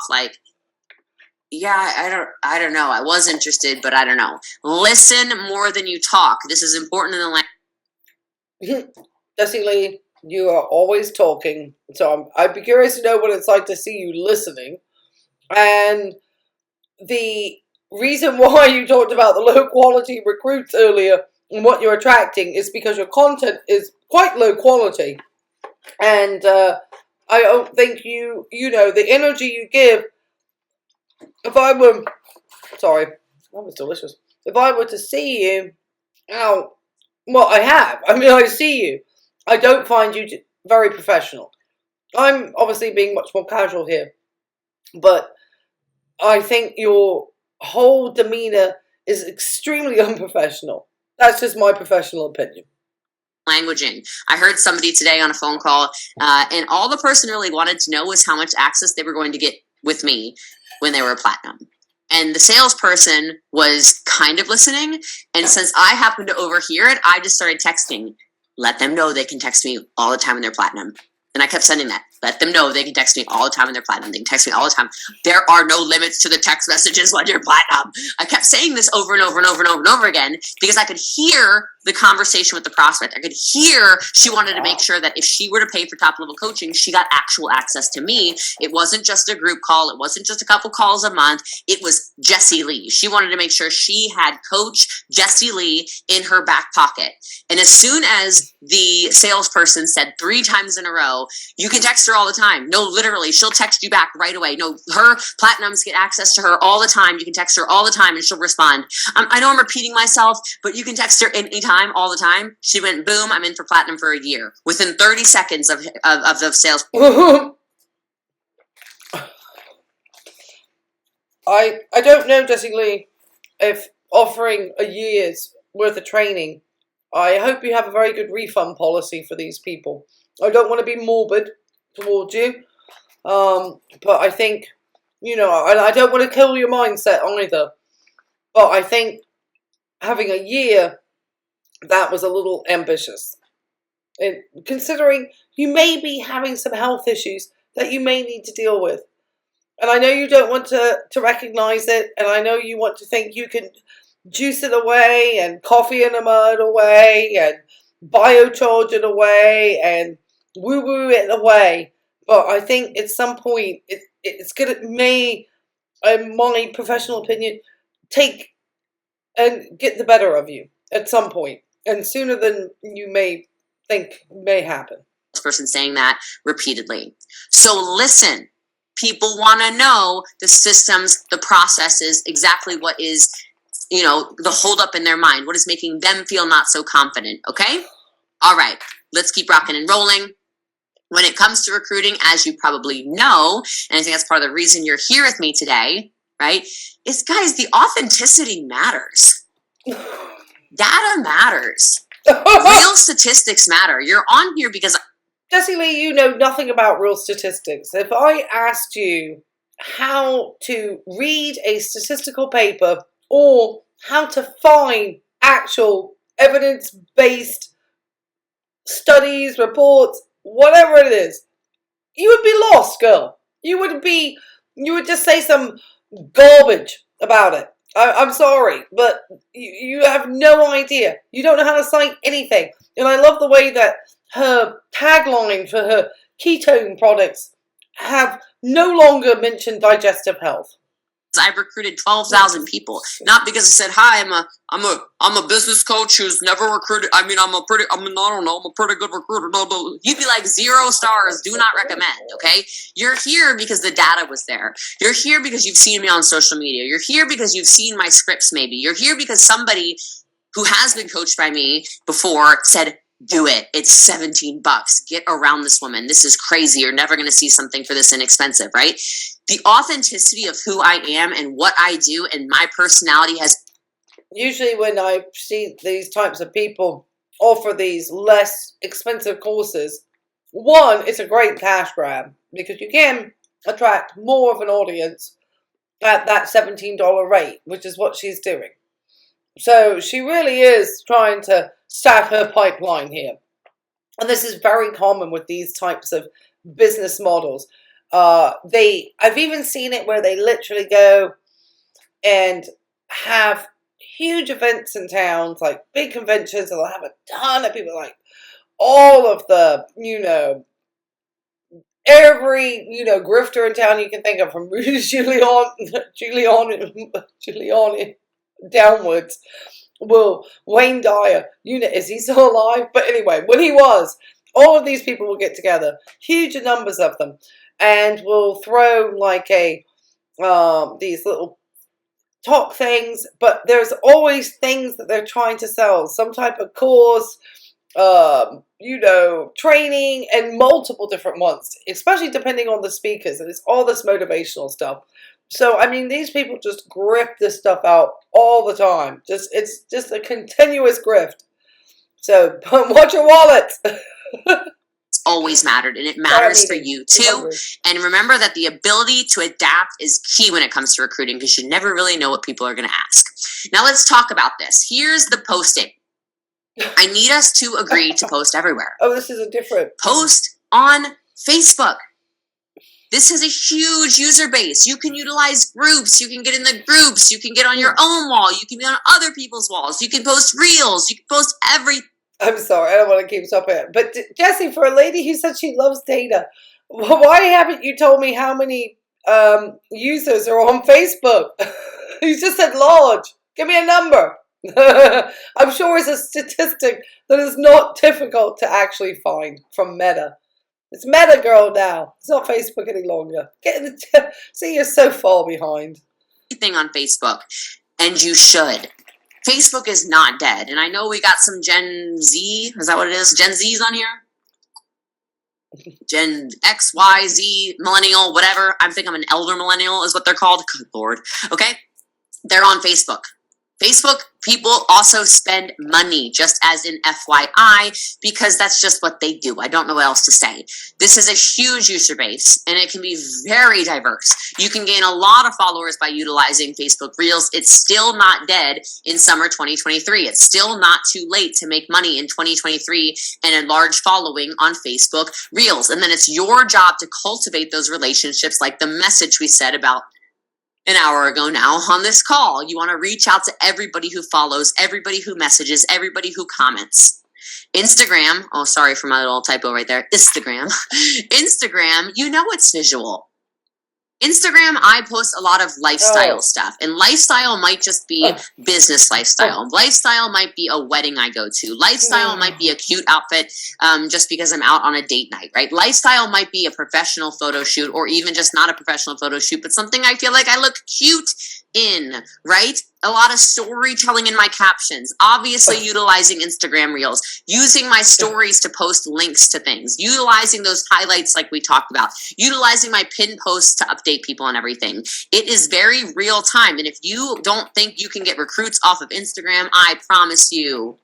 yeah, I don't know. I was interested, but I don't know. Listen more than you talk. This is important in the language. Jessie Lee, you are always talking. So I'd be curious to know what it's like to see you listening. And the reason why you talked about the low quality recruits earlier and what you're attracting is because your content is quite low quality. And I don't think the energy you give. If I were, sorry, that was delicious. If I were to see you, I have. I see you. I don't find you very professional. I'm obviously being much more casual here. But I think your whole demeanor is extremely unprofessional. That's just my professional opinion. Languaging. I heard somebody today on a phone call, and all the person really wanted to know was how much access they were going to get with me when they were platinum. And the salesperson was kind of listening. And since I happened to overhear it, I just started texting, let them know they can text me all the time when they're platinum. And I kept sending that. Let them know they can text me all the time when they're platinum. They can text me all the time. There are no limits to the text messages when you're platinum. I kept saying this over and over and over and over and over again because I could hear the conversation with the prospect. I could hear she wanted to make sure that if she were to pay for top level coaching, she got actual access to me. It wasn't just a group call. It wasn't just a couple calls a month. It was Jessie Lee. She wanted to make sure she had Coach Jessie Lee in her back pocket. And as soon as the salesperson said 3 times in a row, you can text her all the time. No, literally, she'll text you back right away. No, her platinums get access to her all the time. You can text her all the time and she'll respond. I know I'm repeating myself, but you can text her anytime, all the time. She went, boom, I'm in for platinum for a year. Within 30 seconds of the sales. I don't know, Jessie Lee, if offering a year's worth of training, I hope you have a very good refund policy for these people. I don't want to be morbid towards you, but I think, you know, I don't want to kill your mindset either, but I think having a year, that was a little ambitious. And considering you may be having some health issues that you may need to deal with. And I know you don't want to recognize it, and I know you want to think you can juice it away and coffee in the mud away and biocharge it away and woo-woo it away. But I think at some point it's going to, in my professional opinion, take and get the better of you at some point, and sooner than you may think may happen. This person saying that repeatedly. So listen, people want to know the systems, the processes, exactly what is, you know, the holdup in their mind, what is making them feel not so confident. Okay? All right, let's keep rocking and rolling. When it comes to recruiting, as you probably know, and I think that's part of the reason you're here with me today, right, is, guys, the authenticity matters. Data matters. Real statistics matter. You're on here because... Jessie Lee, you know nothing about real statistics. If I asked you how to read a statistical paper or how to find actual evidence-based studies, reports, whatever it is, you would be lost, girl. You would just say some garbage about it. I'm sorry, but you have no idea. You don't know how to cite anything. And I love the way that her tagline for her ketone products have no longer mentioned digestive health. I've recruited 12,000 people, not because I said, hi, I'm a business coach who's never recruited. I mean, I'm a pretty good recruiter. No. You'd be like 0 stars, do not recommend. Okay. You're here because the data was there. You're here because you've seen me on social media. You're here because you've seen my scripts. Maybe you're here because somebody who has been coached by me before said, do it. It's $17. Get around this woman. This is crazy. You're never going to see something for this inexpensive, right? The authenticity of who I am and what I do and my personality has... Usually when I see these types of people offer these less expensive courses, one, it's a great cash grab because you can attract more of an audience at that $17 rate, which is what she's doing. So she really is trying to stack her pipeline here. And this is very common with these types of business models. I've even seen it where they literally go and have huge events in towns, like big conventions, and they'll have a ton of people, like all of the, every, grifter in town you can think of, from Giuliani downwards. Well, Wayne Dyer, is he still alive? But anyway, when he was, all of these people will get together, huge numbers of them, and will throw like these little talk things, but there's always things that they're trying to sell, some type of course, training, and multiple different ones, especially depending on the speakers, and it's all this motivational stuff. So, I mean, these people just grift this stuff out all the time. It's just a continuous grift. So, watch your wallet. It's always mattered, and it matters for you too. And remember that the ability to adapt is key when it comes to recruiting, because you never really know what people are going to ask. Now, let's talk about this. Here's the posting. I need us to agree to post everywhere. Oh, this is a different... Post on Facebook. This has a huge user base. You can utilize groups. You can get in the groups. You can get on your own wall. You can be on other people's walls. You can post reels. You can post everything. I'm sorry, I don't want to keep stopping it. But Jessie, for a lady who said she loves data, why haven't you told me how many users are on Facebook? You just said large. Give me a number. I'm sure it's a statistic that is not difficult to actually find from Meta. It's Meta, girl, now. It's not Facebook any longer. See, you're so far behind. Thing on Facebook, and you should. Facebook is not dead, and I know we got some Gen Z. Is that what it is? Gen Z's on here? Gen X, Y, Z, millennial, whatever. I think I'm an elder millennial is what they're called. Good Lord. Okay? They're on Facebook. Facebook people also spend money, just as in FYI, because that's just what they do. I don't know what else to say. This is a huge user base, and it can be very diverse. You can gain a lot of followers by utilizing Facebook Reels. It's still not dead in summer 2023. It's still not too late to make money in 2023 and a large following on Facebook Reels. And then it's your job to cultivate those relationships, like the message we said about an hour ago now on this call. You want to reach out to everybody who follows, everybody who messages, everybody who comments. Instagram, oh, sorry for my little typo right there. Instagram, you know it's visual. Instagram, I post a lot of lifestyle stuff, and lifestyle might just be business lifestyle. Lifestyle might be a wedding I go to. Lifestyle might be a cute outfit just because I'm out on a date night, right? Lifestyle might be a professional photo shoot, or even just not a professional photo shoot, but something I feel like I look cute in, right? A lot of storytelling in my captions, obviously utilizing Instagram Reels, using my stories to post links to things, utilizing those highlights like we talked about, utilizing my pin posts to update people and everything. It is very real time. And if you don't think you can get recruits off of Instagram, I promise you,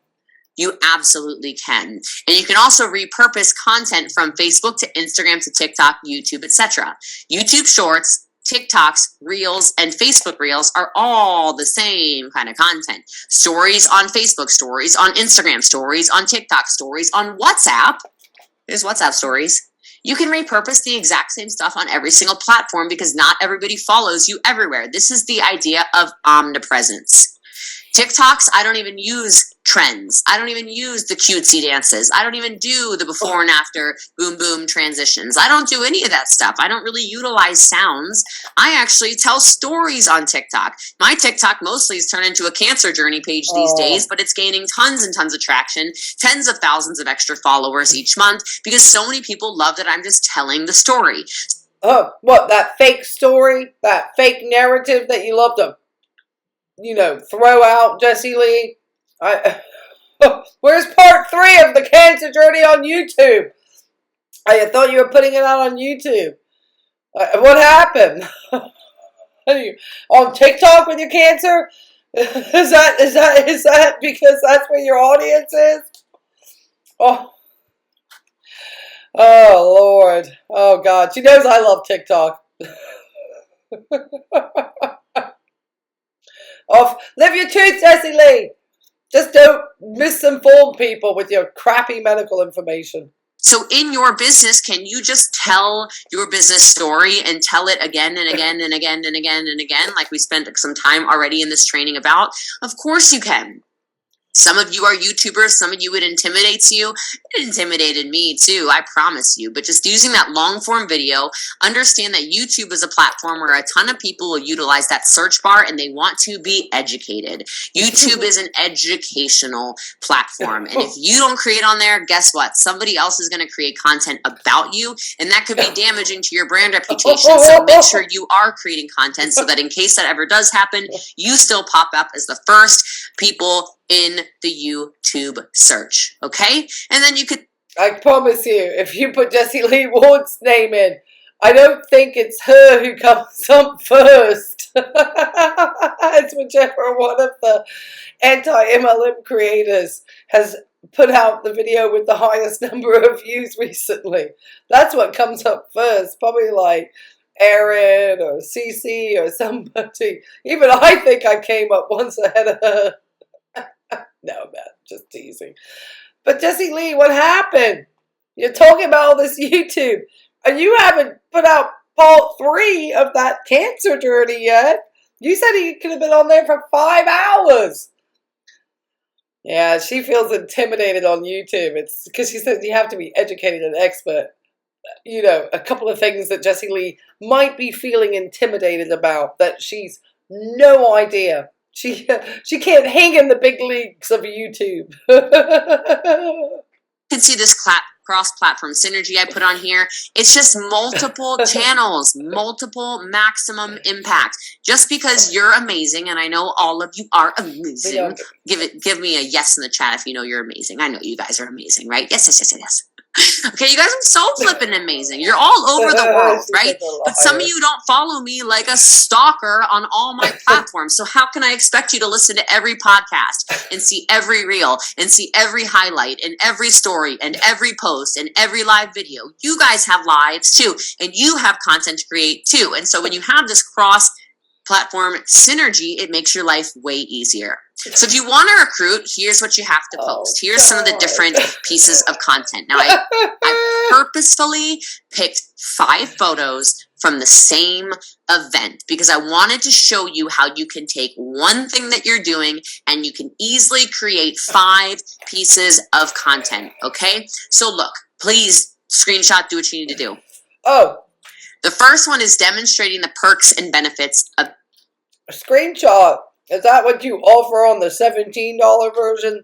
you absolutely can. And you can also repurpose content from Facebook to Instagram to TikTok, YouTube, etc. YouTube Shorts, TikToks, Reels, and Facebook Reels are all the same kind of content. Stories on Facebook, stories on Instagram, stories on TikTok, stories on WhatsApp. There's WhatsApp stories. You can repurpose the exact same stuff on every single platform because not everybody follows you everywhere. This is the idea of omnipresence. TikToks, I don't even use trends. I don't even use the cutesy dances. I don't even do the before and after boom boom transitions. I don't do any of that stuff. I don't really utilize sounds. I actually tell stories on TikTok. My TikTok mostly is turned into a cancer journey page these days, but it's gaining tons and tons of traction, tens of thousands of extra followers each month because so many people love that I'm just telling the story. Oh, what, that fake story, that fake narrative that you love to, throw out, Jessie Lee? Where's part 3 of the cancer journey on YouTube? I thought you were putting it out on YouTube. What happened? On TikTok with your cancer? Is that because that's where your audience is? Oh Lord. Oh God. She knows I love TikTok. Live your truth, Jessie Lee. Just don't misinform people with your crappy medical information. So in your business, can you just tell your business story and tell it again and again and again and again and again, like we spent some time already in this training about? Of course you can. Some of you are YouTubers. Some of you, it intimidates you. It intimidated me too, I promise you. But just using that long form video, understand that YouTube is a platform where a ton of people will utilize that search bar and they want to be educated. YouTube is an educational platform. And if you don't create on there, guess what? Somebody else is going to create content about you, and that could be damaging to your brand reputation. So make sure you are creating content so that in case that ever does happen, you still pop up as the first people in the YouTube search, okay? And then you could... I promise you, if you put Jessie Lee Ward's name in, I don't think it's her who comes up first. It's whichever one of the anti-MLM creators has put out the video with the highest number of views recently. That's what comes up first, probably like Aaron or Cece or somebody. Even I think I came up once ahead of her. No, man. Just teasing. But Jessie Lee, what happened? You're talking about all this YouTube, and you haven't put out part 3 of that cancer journey yet. You said he could have been on there for 5 hours. Yeah, she feels intimidated on YouTube. It's because she says you have to be educated and expert. You know, a couple of things that Jessie Lee might be feeling intimidated about that she's no idea. She can't hang in the big leagues of YouTube. You can see this cross-platform synergy I put on here. It's just multiple channels, multiple maximum impact. Just because you're amazing, and I know all of you are amazing. Give me a yes in the chat if you know you're amazing. I know you guys are amazing, right? Yes, yes, yes, yes. Okay, you guys are so flippin' amazing. You're all over the world, right? But some of you don't follow me like a stalker on all my platforms. So how can I expect you to listen to every podcast and see every reel and see every highlight and every story and every post and every live video? You guys have lives too, and you have content to create too. And so when you have this cross-platform synergy, it makes your life way easier. So if you want to recruit, here's what you have to post. Here's some of the different pieces of content. Now, I purposefully picked 5 photos from the same event because I wanted to show you how you can take one thing that you're doing and you can easily create 5 pieces of content, okay? So look, please screenshot, do what you need to do. Oh. The first one is demonstrating the perks and benefits of... A screenshot. Is that what you offer on the $17 version,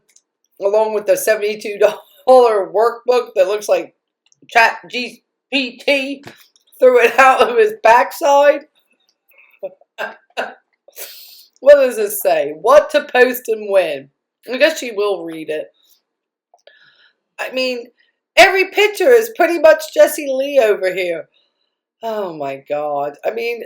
along with the $72 workbook that looks like ChatGPT threw it out of his backside? What does this say? What to post and when? I guess she will read it. I mean, every picture is pretty much Jessie Lee over here. Oh my God. I mean,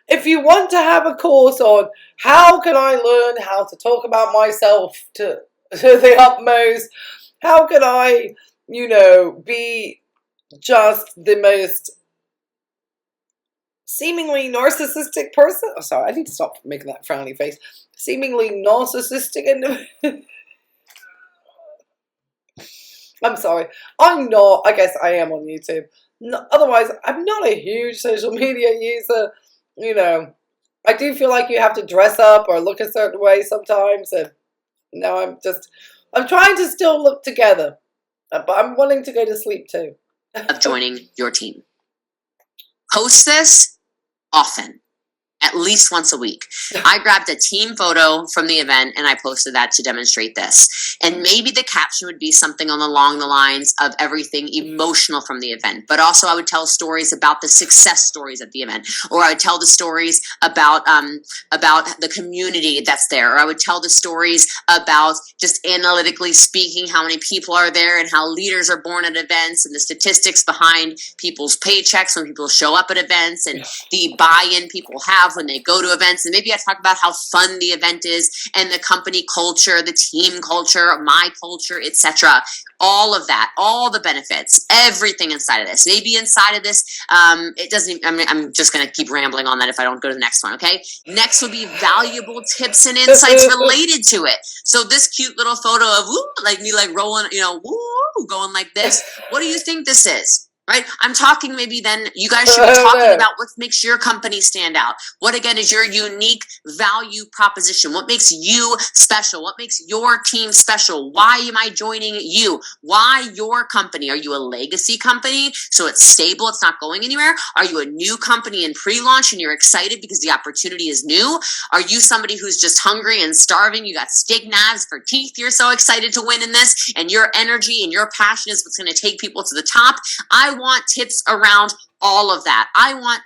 if you want to have a course on how can I learn how to talk about myself to the utmost, how can I, be just the most seemingly narcissistic person. Oh, sorry, I need to stop making that frowny face. Seemingly narcissistic individual. I'm sorry. I'm not. I guess I am on YouTube. No, otherwise, I'm not a huge social media user. I do feel like you have to dress up or look a certain way sometimes. And now I'm trying to still look together. But I'm wanting to go to sleep too. Of joining your team. Post this often. At least once a week. I grabbed a team photo from the event and I posted that to demonstrate this. And maybe the caption would be something along the lines of everything emotional from the event. But also I would tell stories about the success stories at the event. Or I would tell the stories about the community that's there. Or I would tell the stories about just analytically speaking how many people are there and how leaders are born at events and the statistics behind people's paychecks when people show up at events and the buy-in people have when they go to events. And maybe I talk about how fun the event is and the company culture, the team culture, my culture, etc. All of that, all the benefits, everything inside of this. Maybe inside of this, it doesn't, I'm just going to keep rambling on that if I don't go to the next one, okay? Next will be valuable tips and insights related to it. So this cute little photo of, like me like rolling, going like this. What do you think this is? Right? I'm talking maybe then you guys should be talking about what makes your company stand out. What again is your unique value proposition? What makes you special? What makes your team special? Why am I joining you? Why your company? Are you a legacy company? So it's stable, it's not going anywhere? Are you a new company in pre-launch and you're excited because the opportunity is new? Are you somebody who's just hungry and starving? You got steak knives for teeth. You're so excited to win in this and your energy and your passion is what's going to take people to the top. I want tips around all of that. I want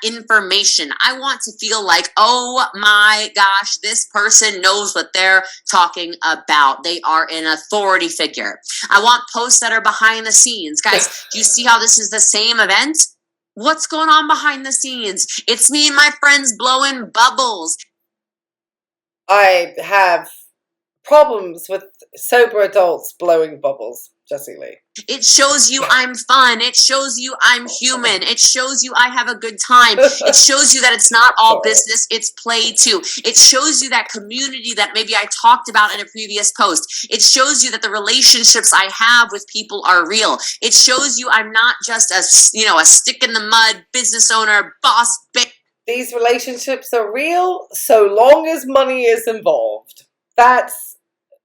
information. I want to feel like, oh my gosh, this person knows what they're talking about. They are an authority figure. I want posts that are behind the scenes. Guys, do you see how this is the same event? What's going on behind the scenes? It's me and my friends blowing bubbles. I have problems with sober adults blowing bubbles. Jessie Lee. It shows you I'm fun. It shows you I'm human. It shows you I have a good time. It shows you that it's not all business, it's play too. It shows you that community that maybe I talked about in a previous post. It shows you that the relationships I have with people are real. It shows you I'm not just a stick in the mud business owner, boss bitch. These relationships are real so long as money is involved. That's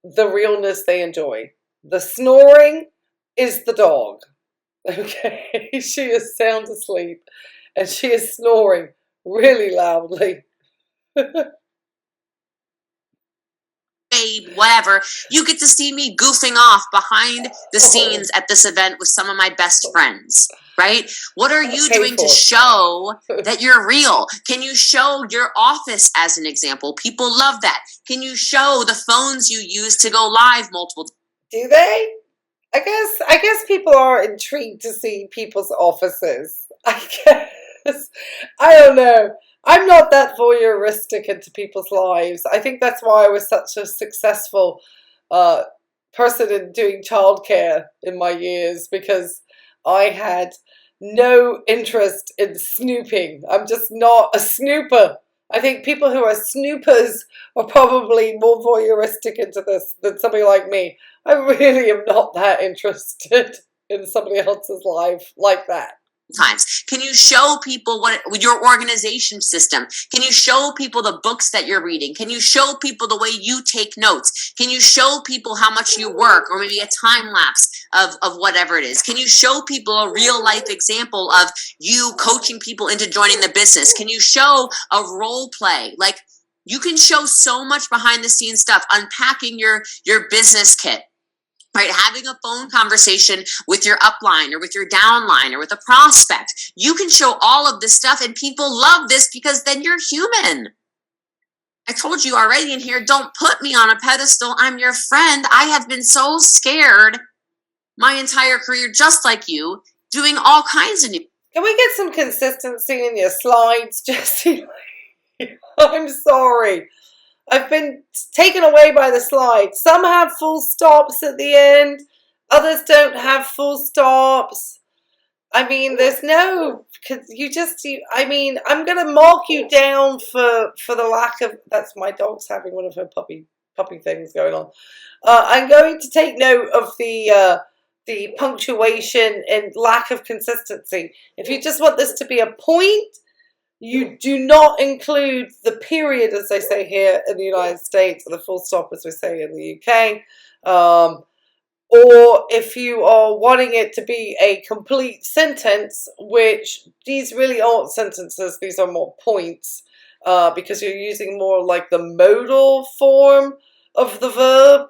the realness they enjoy. The snoring is the dog. Okay, she is sound asleep and she is snoring really loudly. Babe, whatever. You get to see me goofing off behind the scenes at this event with some of my best friends, right? What are you doing to show that you're real? Can you show your office as an example? People love that. Can you show the phones you use to go live multiple times? Do they? I guess people are intrigued to see people's offices. I guess. I don't know. I'm not that voyeuristic into people's lives. I think that's why I was such a successful person in doing childcare in my years, because I had no interest in snooping. I'm just not a snooper. I think people who are snoopers are probably more voyeuristic into this than somebody like me. I really am not that interested in somebody else's life like that. Times. Can you show people what your organization system? Can you show people the books that you're reading? Can you show people the way you take notes? Can you show people how much you work, or maybe a time lapse of whatever it is? Can you show people a real life example of you coaching people into joining the business? Can you show a role play? Like, you can show so much behind the scenes stuff, unpacking your business kit. Right, having a phone conversation with your upline or with your downline or with a prospect. You can show all of this stuff, and people love this because then you're human. I told you already in here, don't put me on a pedestal. I'm your friend. I have been so scared my entire career, just like you, doing all kinds of new. Can we get some consistency in your slides, Jessie? I'm sorry. I've been taken away by the slides. Some have full stops at the end. Others don't have full stops. I mean, there's no, I mean, I'm going to mark you down for the lack of, that's my dog's having one of her puppy things going on. I'm going to take note of the punctuation and lack of consistency. If you just want this to be a point, you do not include the period, as they say here in the United States, or the full stop, as we say in the UK. Or if you are wanting it to be a complete sentence, which these really aren't sentences, these are more points, because you're using more like the modal form of the verb,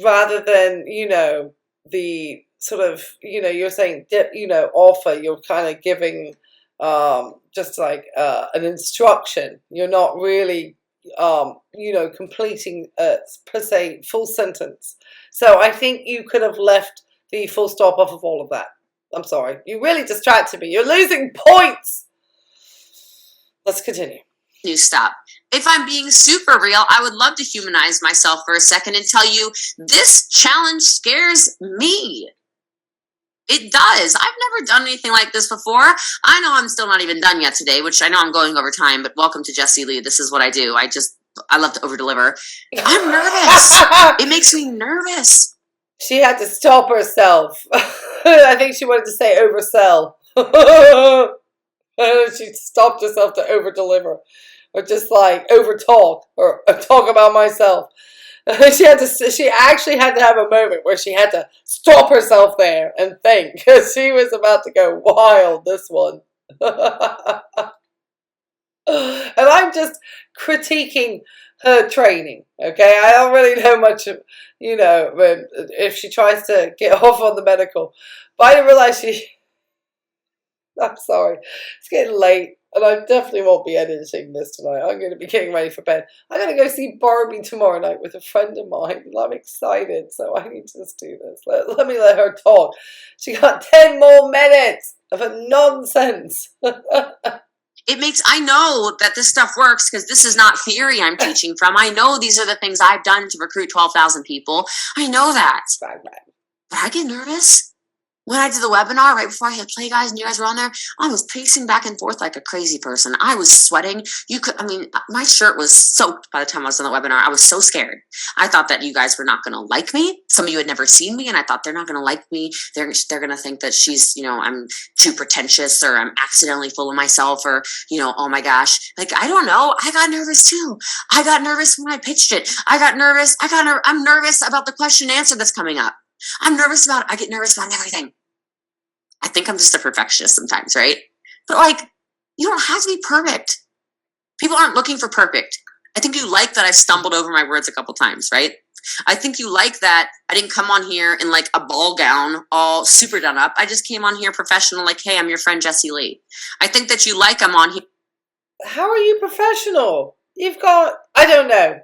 rather than, the sort of, you're saying, offer, you're kind of giving just like an instruction. You're not really, completing per se full sentence. So I think you could have left the full stop off of all of that. I'm sorry. You really distracted me. You're losing points. Let's continue. New stop. If I'm being super real, I would love to humanize myself for a second and tell you this challenge scares me. It does. I've never done anything like this before. I know I'm still not even done yet today, which I know I'm going over time, but welcome to Jessie Lee. This is what I do. I love to over-deliver. I'm nervous. It makes me nervous. She had to stop herself. I think she wanted to say oversell. She stopped herself to over-deliver. Or just like over-talk. Or talk about myself. She actually had to have a moment where she had to stop herself there and think, because she was about to go wild, this one. And I'm just critiquing her training, okay? I don't really know much of, if she tries to get off on the medical. But I didn't realize I'm sorry. It's getting late. And I definitely won't be editing this tonight. I'm going to be getting ready for bed. I'm going to go see Barbie tomorrow night with a friend of mine. I'm excited, so I need to just do this. Let me let her talk. She got 10 more minutes of a nonsense. I know that this stuff works because this is not theory I'm teaching from. I know these are the things I've done to recruit 12,000 people. I know that. But I get nervous. When I did the webinar right before I hit play, guys, and you guys were on there, I was pacing back and forth like a crazy person. I was sweating. My shirt was soaked by the time I was on the webinar. I was so scared. I thought that you guys were not going to like me. Some of you had never seen me, and I thought they're not going to like me. They're going to think that she's, I'm too pretentious, or I'm accidentally full of myself, or, oh my gosh. Like, I don't know. I got nervous too. I got nervous when I pitched it. I'm nervous about the question and answer that's coming up. I get nervous about everything. I think I'm just a perfectionist sometimes, right? But you don't have to be perfect. People aren't looking for perfect. I think you like that I've stumbled over my words a couple times, right? I think you like that I didn't come on here in a ball gown, all super done up. I just came on here professional, hey, I'm your friend Jessie Lee. I think that you like I'm on here. How are you professional? You've got, I don't know.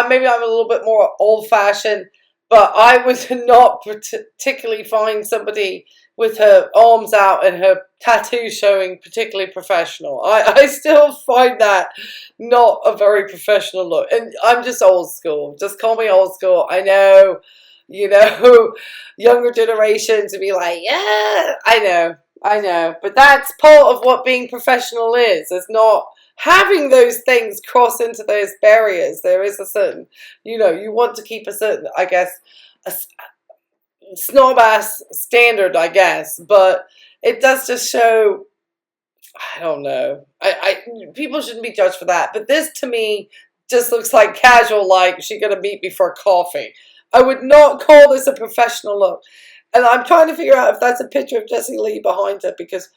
Maybe I'm a little bit more old-fashioned, but I would not particularly find somebody with her arms out and her tattoo showing particularly professional. I still find that not a very professional look. And I'm just old school. Just call me old school. I know, younger generations would be like, yeah, I know. But that's part of what being professional is. It's not having those things cross into those barriers. There is a certain, you want to keep a certain, I guess, a snob ass standard, I guess, but it does just show, I don't know. People shouldn't be judged for that. But this to me just looks like casual, like she's gonna meet me for coffee. I would not call this a professional look. And I'm trying to figure out if that's a picture of Jessie Lee behind her, because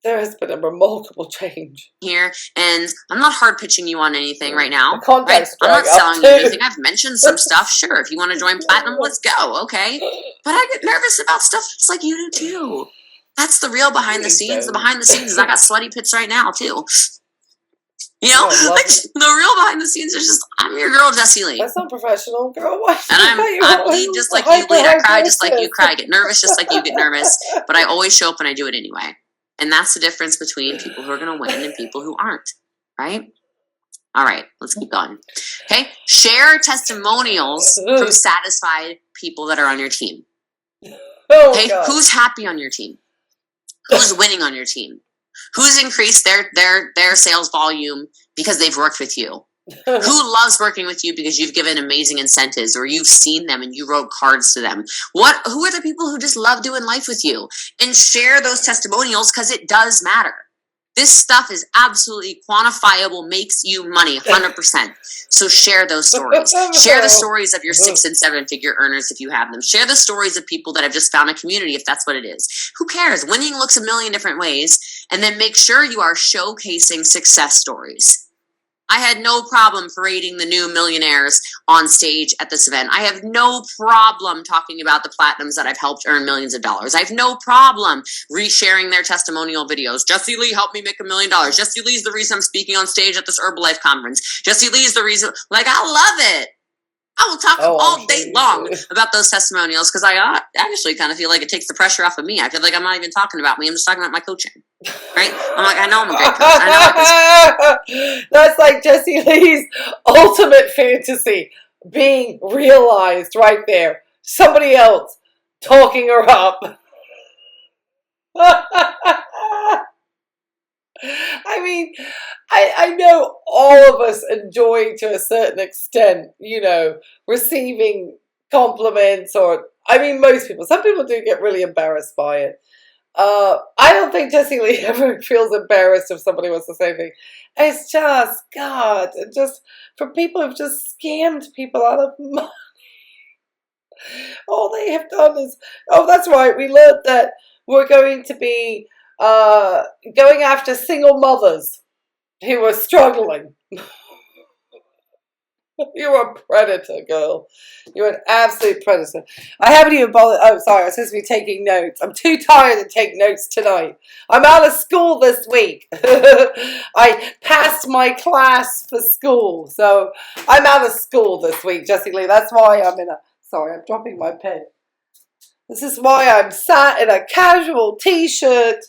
there has been a remarkable change here, and I'm not hard pitching you on anything right now. Right? I'm not selling you anything. I've mentioned some stuff. Sure, if you want to join Platinum, let's go. Okay, but I get nervous about stuff just like you do too. That's the real behind the scenes. The behind the scenes is I got sweaty pits right now too. The real behind the scenes is just I'm your girl Jessie Lee. That's not professional, girl. And I bleed just like you bleed. I cry just like you cry. I get nervous just like you get nervous. But I always show up and I do it anyway. And that's the difference between people who are going to win and people who aren't, right? All right, let's keep going. Okay, share testimonials from satisfied people that are on your team. Okay, who's happy on your team? Who's winning on your team? Who's increased their sales volume because they've worked with you? Who loves working with you because you've given amazing incentives, or you've seen them and you wrote cards to them? Who are the people who just love doing life with you? And share those testimonials, because it does matter. This stuff is absolutely quantifiable, makes you money, 100%. So share those stories. Share the stories of your 6- and 7-figure earners if you have them. Share the stories of people that have just found a community if that's what it is. Who cares? Winning looks a million different ways. And then make sure you are showcasing success stories. I had no problem parading the new millionaires on stage at this event. I have no problem talking about the platinums that I've helped earn millions of dollars. I have no problem resharing their testimonial videos. Jessie Lee helped me make $1 million. Jessie Lee's the reason I'm speaking on stage at this Herbalife conference. Jessie Lee's the reason. I love it. I will talk all day long about those testimonials, because I actually kind of feel like it takes the pressure off of me. I feel like I'm not even talking about me. I'm just talking about my coaching. Right? I know I'm a great coach. I know That's like Jessie Lee's ultimate fantasy being realized right there. Somebody else talking her up. I mean, I know all of us enjoy to a certain extent, receiving compliments, or, most people. Some people do get really embarrassed by it. I don't think Jessie Lee ever feels embarrassed if somebody wants to say anything. It's just, God, just for people who've just scammed people out of money. All they have done is, that's right, we learned that we're going to be going after single mothers who are struggling. You're a predator, girl. You're an absolute predator. I haven't even bothered. Oh, sorry. I was supposed to be taking notes. I'm too tired to take notes tonight. I'm out of school this week. I passed my class for school. So I'm out of school this week, Jessie Lee. That's why I'm sorry, I'm dropping my pen. This is why I'm sat in a casual t-shirt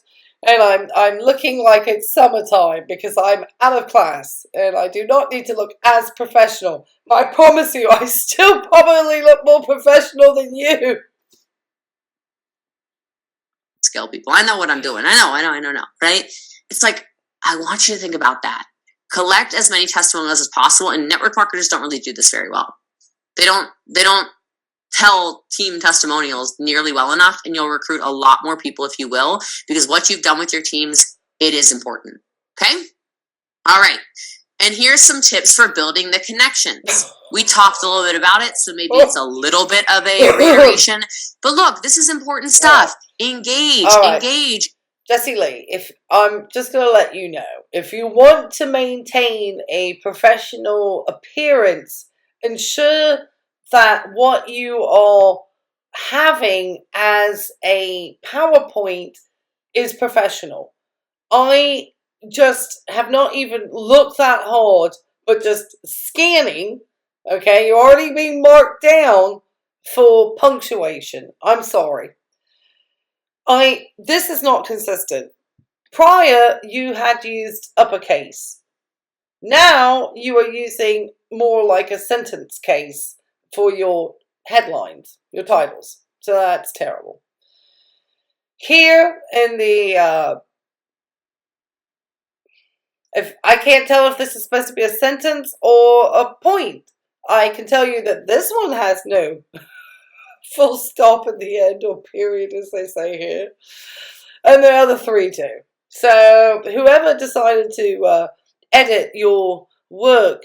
And I'm looking like it's summertime because I'm out of class and I do not need to look as professional. But I promise you, I still probably look more professional than you. Skill people. I know what I'm doing. I know. Right? It's like, I want you to think about that. Collect as many testimonials as possible, and network marketers don't really do this very well. They don't tell team testimonials nearly well enough, and you'll recruit a lot more people if you will, because what you've done with your teams, it is important. Okay? All right. And here's some tips for building the connections. We talked a little bit about it, so maybe it's a little bit of a reiteration. But look, this is important stuff. Engage. Jessie Lee, if I'm just going to let you know, if you want to maintain a professional appearance, ensure that what you are having as a PowerPoint is professional. I just have not even looked that hard, but just scanning, okay, you're already being marked down for punctuation. I'm sorry. This is not consistent. Prior, you had used uppercase. Now, you are using more like a sentence case for your headlines, your titles. So that's terrible. Here in the, if I can't tell if this is supposed to be a sentence or a point. I can tell you that this one has no full stop at the end or period, as they say here. And the other three do. So whoever decided to edit your work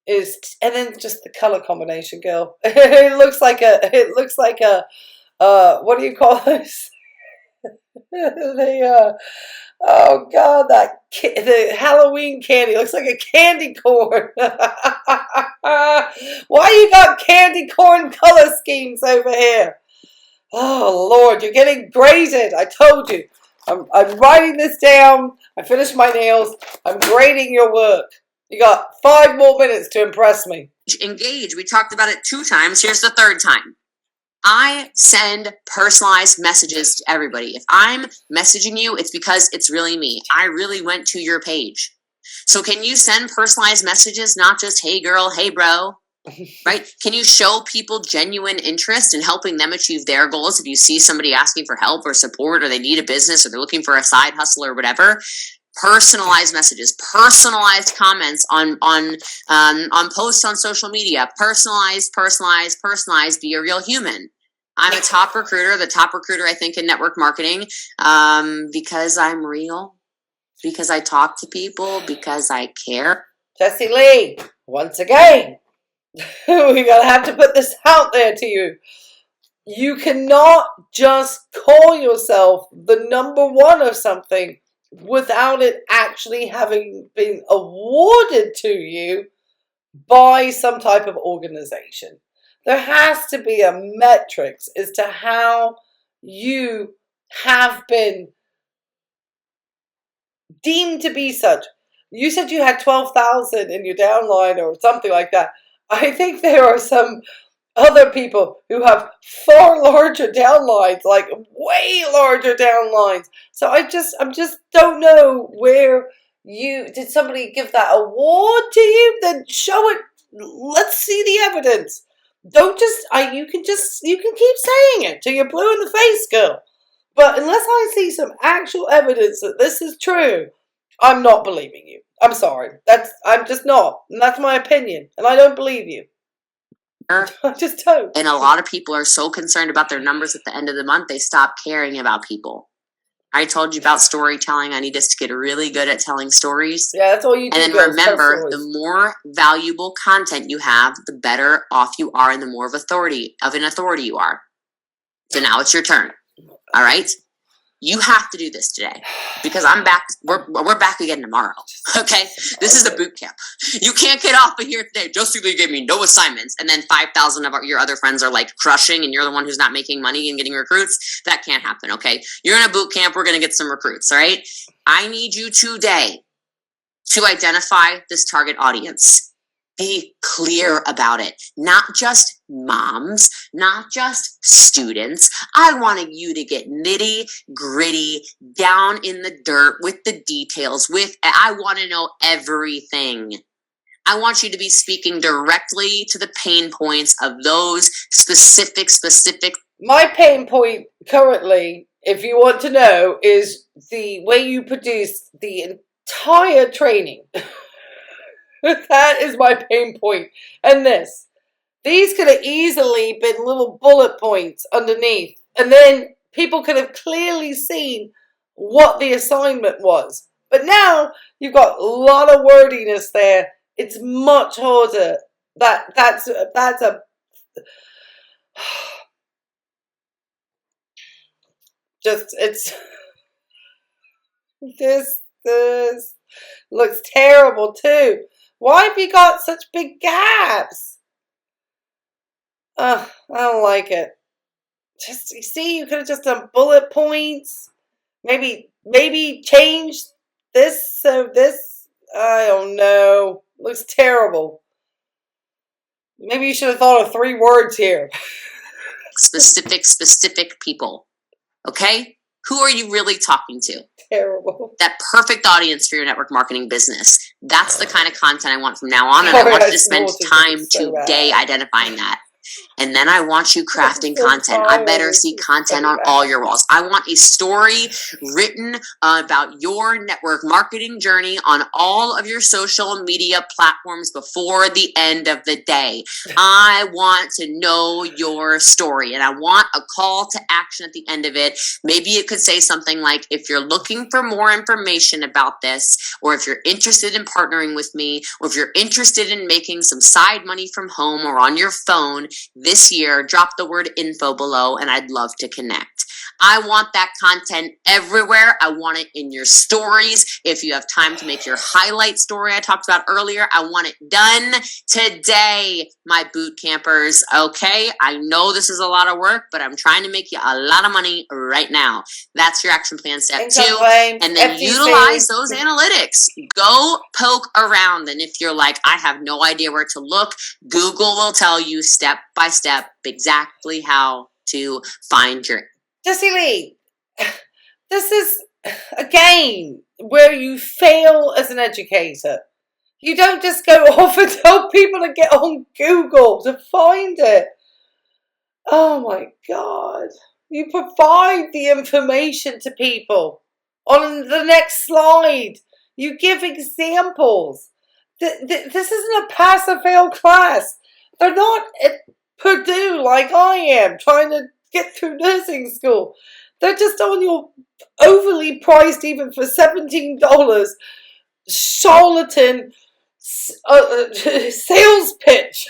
is, and then just the color combination, girl. It looks like a what do you call this? Oh God, the Halloween candy looks like a candy corn. Why you got candy corn color schemes over here? Oh Lord, you're getting graded. I told you. I'm writing this down. I finished my nails. I'm grading your work. You got 5 more minutes to impress me. Engage. We talked about it 2 times. Here's the 3rd time. I send personalized messages to everybody. If I'm messaging you, it's because it's really me. I really went to your page. So can you send personalized messages, not just, hey girl, hey bro, right? Can you show people genuine interest in helping them achieve their goals? If you see somebody asking for help or support, or they need a business, or they're looking for a side hustle or whatever, personalized messages, personalized comments on posts on social media, personalized, be a real human. I'm a top recruiter, the top recruiter, I think, in network marketing, because I'm real, because I talk to people, because I care. Jessie Lee, once again, we're going to have to put this out there to you. You cannot just call yourself the number one of something without it actually having been awarded to you by some type of organization. There has to be a metrics as to how you have been deemed to be such. You said you had 12,000 in your downline or something like that. I think there are some other people who have far larger downlines, like way larger downlines. So I just don't know where did somebody give that award to you? Then show it. Let's see the evidence. Don't just, you can keep saying it till you're blue in the face, girl. But unless I see some actual evidence that this is true, I'm not believing you. I'm sorry. I'm just not. And that's my opinion. And I don't believe you. I just don't. And a lot of people are so concerned about their numbers at the end of the month, they stop caring about people. I told you about storytelling. I need us to get really good at telling stories. Yeah, that's all you do. And then remember, the more valuable content you have, the better off you are and the more of an authority you are. So now it's your turn. All right? You have to do this today because I'm back. We're back again tomorrow. Okay? This is the boot camp. You can't get off of here today. Jessie Lee gave me no assignments. And then 5,000 of your other friends are like crushing and you're the one who's not making money and getting recruits. That can't happen. Okay? You're in a boot camp. We're going to get some recruits. All right? I need you today to identify this target audience. Be clear about it. Not just moms, not just students. I wanted you to get nitty gritty, down in the dirt with the details. I want to know everything. I want you to be speaking directly to the pain points of those specific. My pain point currently, if you want to know, is the way you produce the entire training. That is my pain point. And these could have easily been little bullet points underneath. And then people could have clearly seen what the assignment was. But now you've got a lot of wordiness there. It's much harder. That's a just this looks terrible too. Why have you got such big gaps? I don't like it. Just, you see, you could have just done bullet points. Maybe change this so this. I don't know. Looks terrible. Maybe you should have thought of 3 words here. Specific people. Okay? Who are you really talking to? Terrible. That perfect audience for your network marketing business. That's the kind of content I want from now on, and I want you to spend time today identifying that. And then I want you crafting content. I better see content on all your walls. I want a story written about your network marketing journey on all of your social media platforms before the end of the day. I want to know your story, and I want a call to action at the end of it. Maybe it could say something like, if you're looking for more information about this, or if you're interested in partnering with me, or if you're interested in making some side money from home or on your phone this year, drop the word info below and I'd love to connect. I want that content everywhere. I want it in your stories. If you have time to make your highlight story I talked about earlier, I want it done today, my boot campers. Okay, I know this is a lot of work, but I'm trying to make you a lot of money right now. That's your action plan step 2. And then utilize those analytics. Go poke around. And if you're like, I have no idea where to look, Google will tell you step by step exactly how to find your. Jessie Lee, this is a game where you fail as an educator. You don't just go off and tell people to get on Google to find it. Oh my God. You provide the information to people. On the next slide, you give examples. This isn't a pass or fail class. They're not at Purdue like I am, trying to get through nursing school. They're just on your overly priced, even for $17, charlatan sales pitch.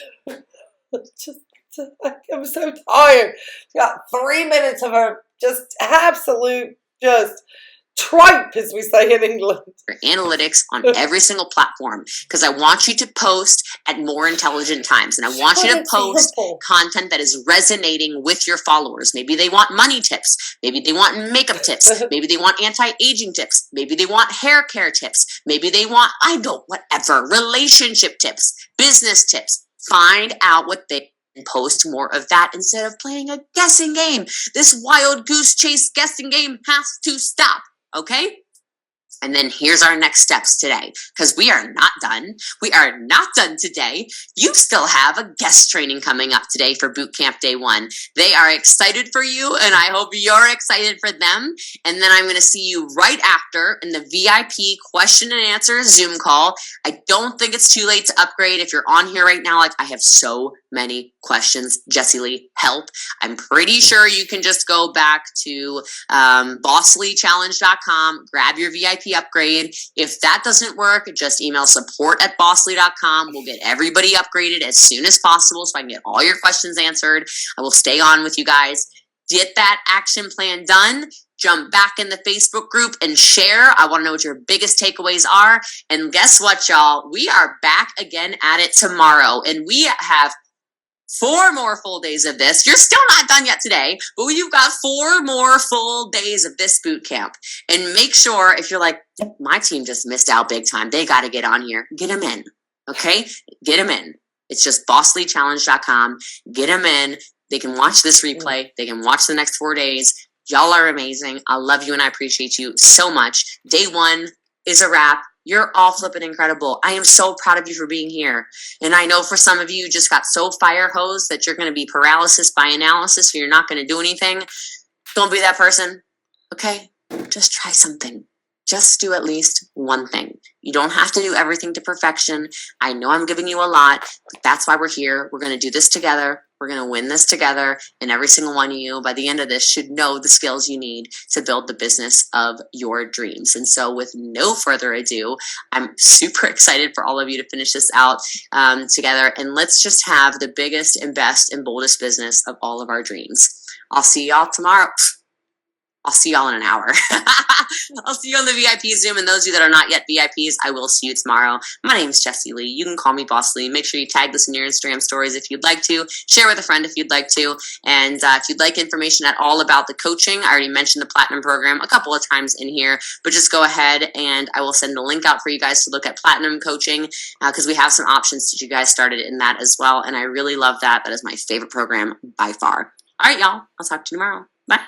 I'm so tired. Got 3 minutes of her just absolute tripe, as we say in England. Analytics on every single platform, because I want you to post at more intelligent times, and I want you to post content that is resonating with your followers. Maybe they want money tips, maybe they want makeup tips, maybe they want anti-aging tips, maybe they want hair care tips, maybe they want, whatever, relationship tips, business tips. Find out what they and post more of that instead of playing a guessing game. This wild goose chase guessing game has to stop. Okay? And then here's our next steps today, because we are not done. We are not done today. You still have a guest training coming up today for Boot Camp Day 1. They are excited for you, and I hope you're excited for them. And then I'm going to see you right after in the VIP question and answer Zoom call. I don't think it's too late to upgrade. If you're on here right now, like, I have so many questions. Jessie Lee, help. I'm pretty sure you can just go back to bosslychallenge.com, grab your VIP upgrade. If that doesn't work, just email support@bossly.com. We'll get everybody upgraded as soon as possible so I can get all your questions answered. I will stay on with you guys. Get that action plan done. Jump back in the Facebook group and share. I want to know what your biggest takeaways are. And guess what, y'all? We are back again at it tomorrow. And we have 4 more full days of this. You're still not done yet today, but you've got 4 more full days of this boot camp. And make sure, if you're like, my team just missed out big time, they got to get on here. Get them in, okay? Get them in. It's just bosslychallenge.com. Get them in. They can watch this replay. They can watch the next 4 days. Y'all are amazing. I love you and I appreciate you so much. Day 1 is a wrap. You're all flipping incredible. I am so proud of you for being here. And I know for some of you just got so fire hosed that you're going to be paralysis by analysis, so you're not going to do anything. Don't be that person. Okay? Just try something. Just do at least one thing. You don't have to do everything to perfection. I know I'm giving you a lot, but that's why we're here. We're going to do this together. We're going to win this together. And every single one of you, by the end of this, should know the skills you need to build the business of your dreams. And so with no further ado, I'm super excited for all of you to finish this out together. And let's just have the biggest and best and boldest business of all of our dreams. I'll see y'all tomorrow. I'll see y'all in an hour. I'll see you on the VIP Zoom. And those of you that are not yet VIPs, I will see you tomorrow. My name is Jessie Lee. You can call me Boss Lee. Make sure you tag this in your Instagram stories if you'd like to. Share with a friend if you'd like to. And if you'd like information at all about the coaching, I already mentioned the Platinum program a couple of times in here. But just go ahead and I will send the link out for you guys to look at Platinum coaching because we have some options that you guys started in that as well. And I really love that. That is my favorite program by far. All right, y'all. I'll talk to you tomorrow. Bye.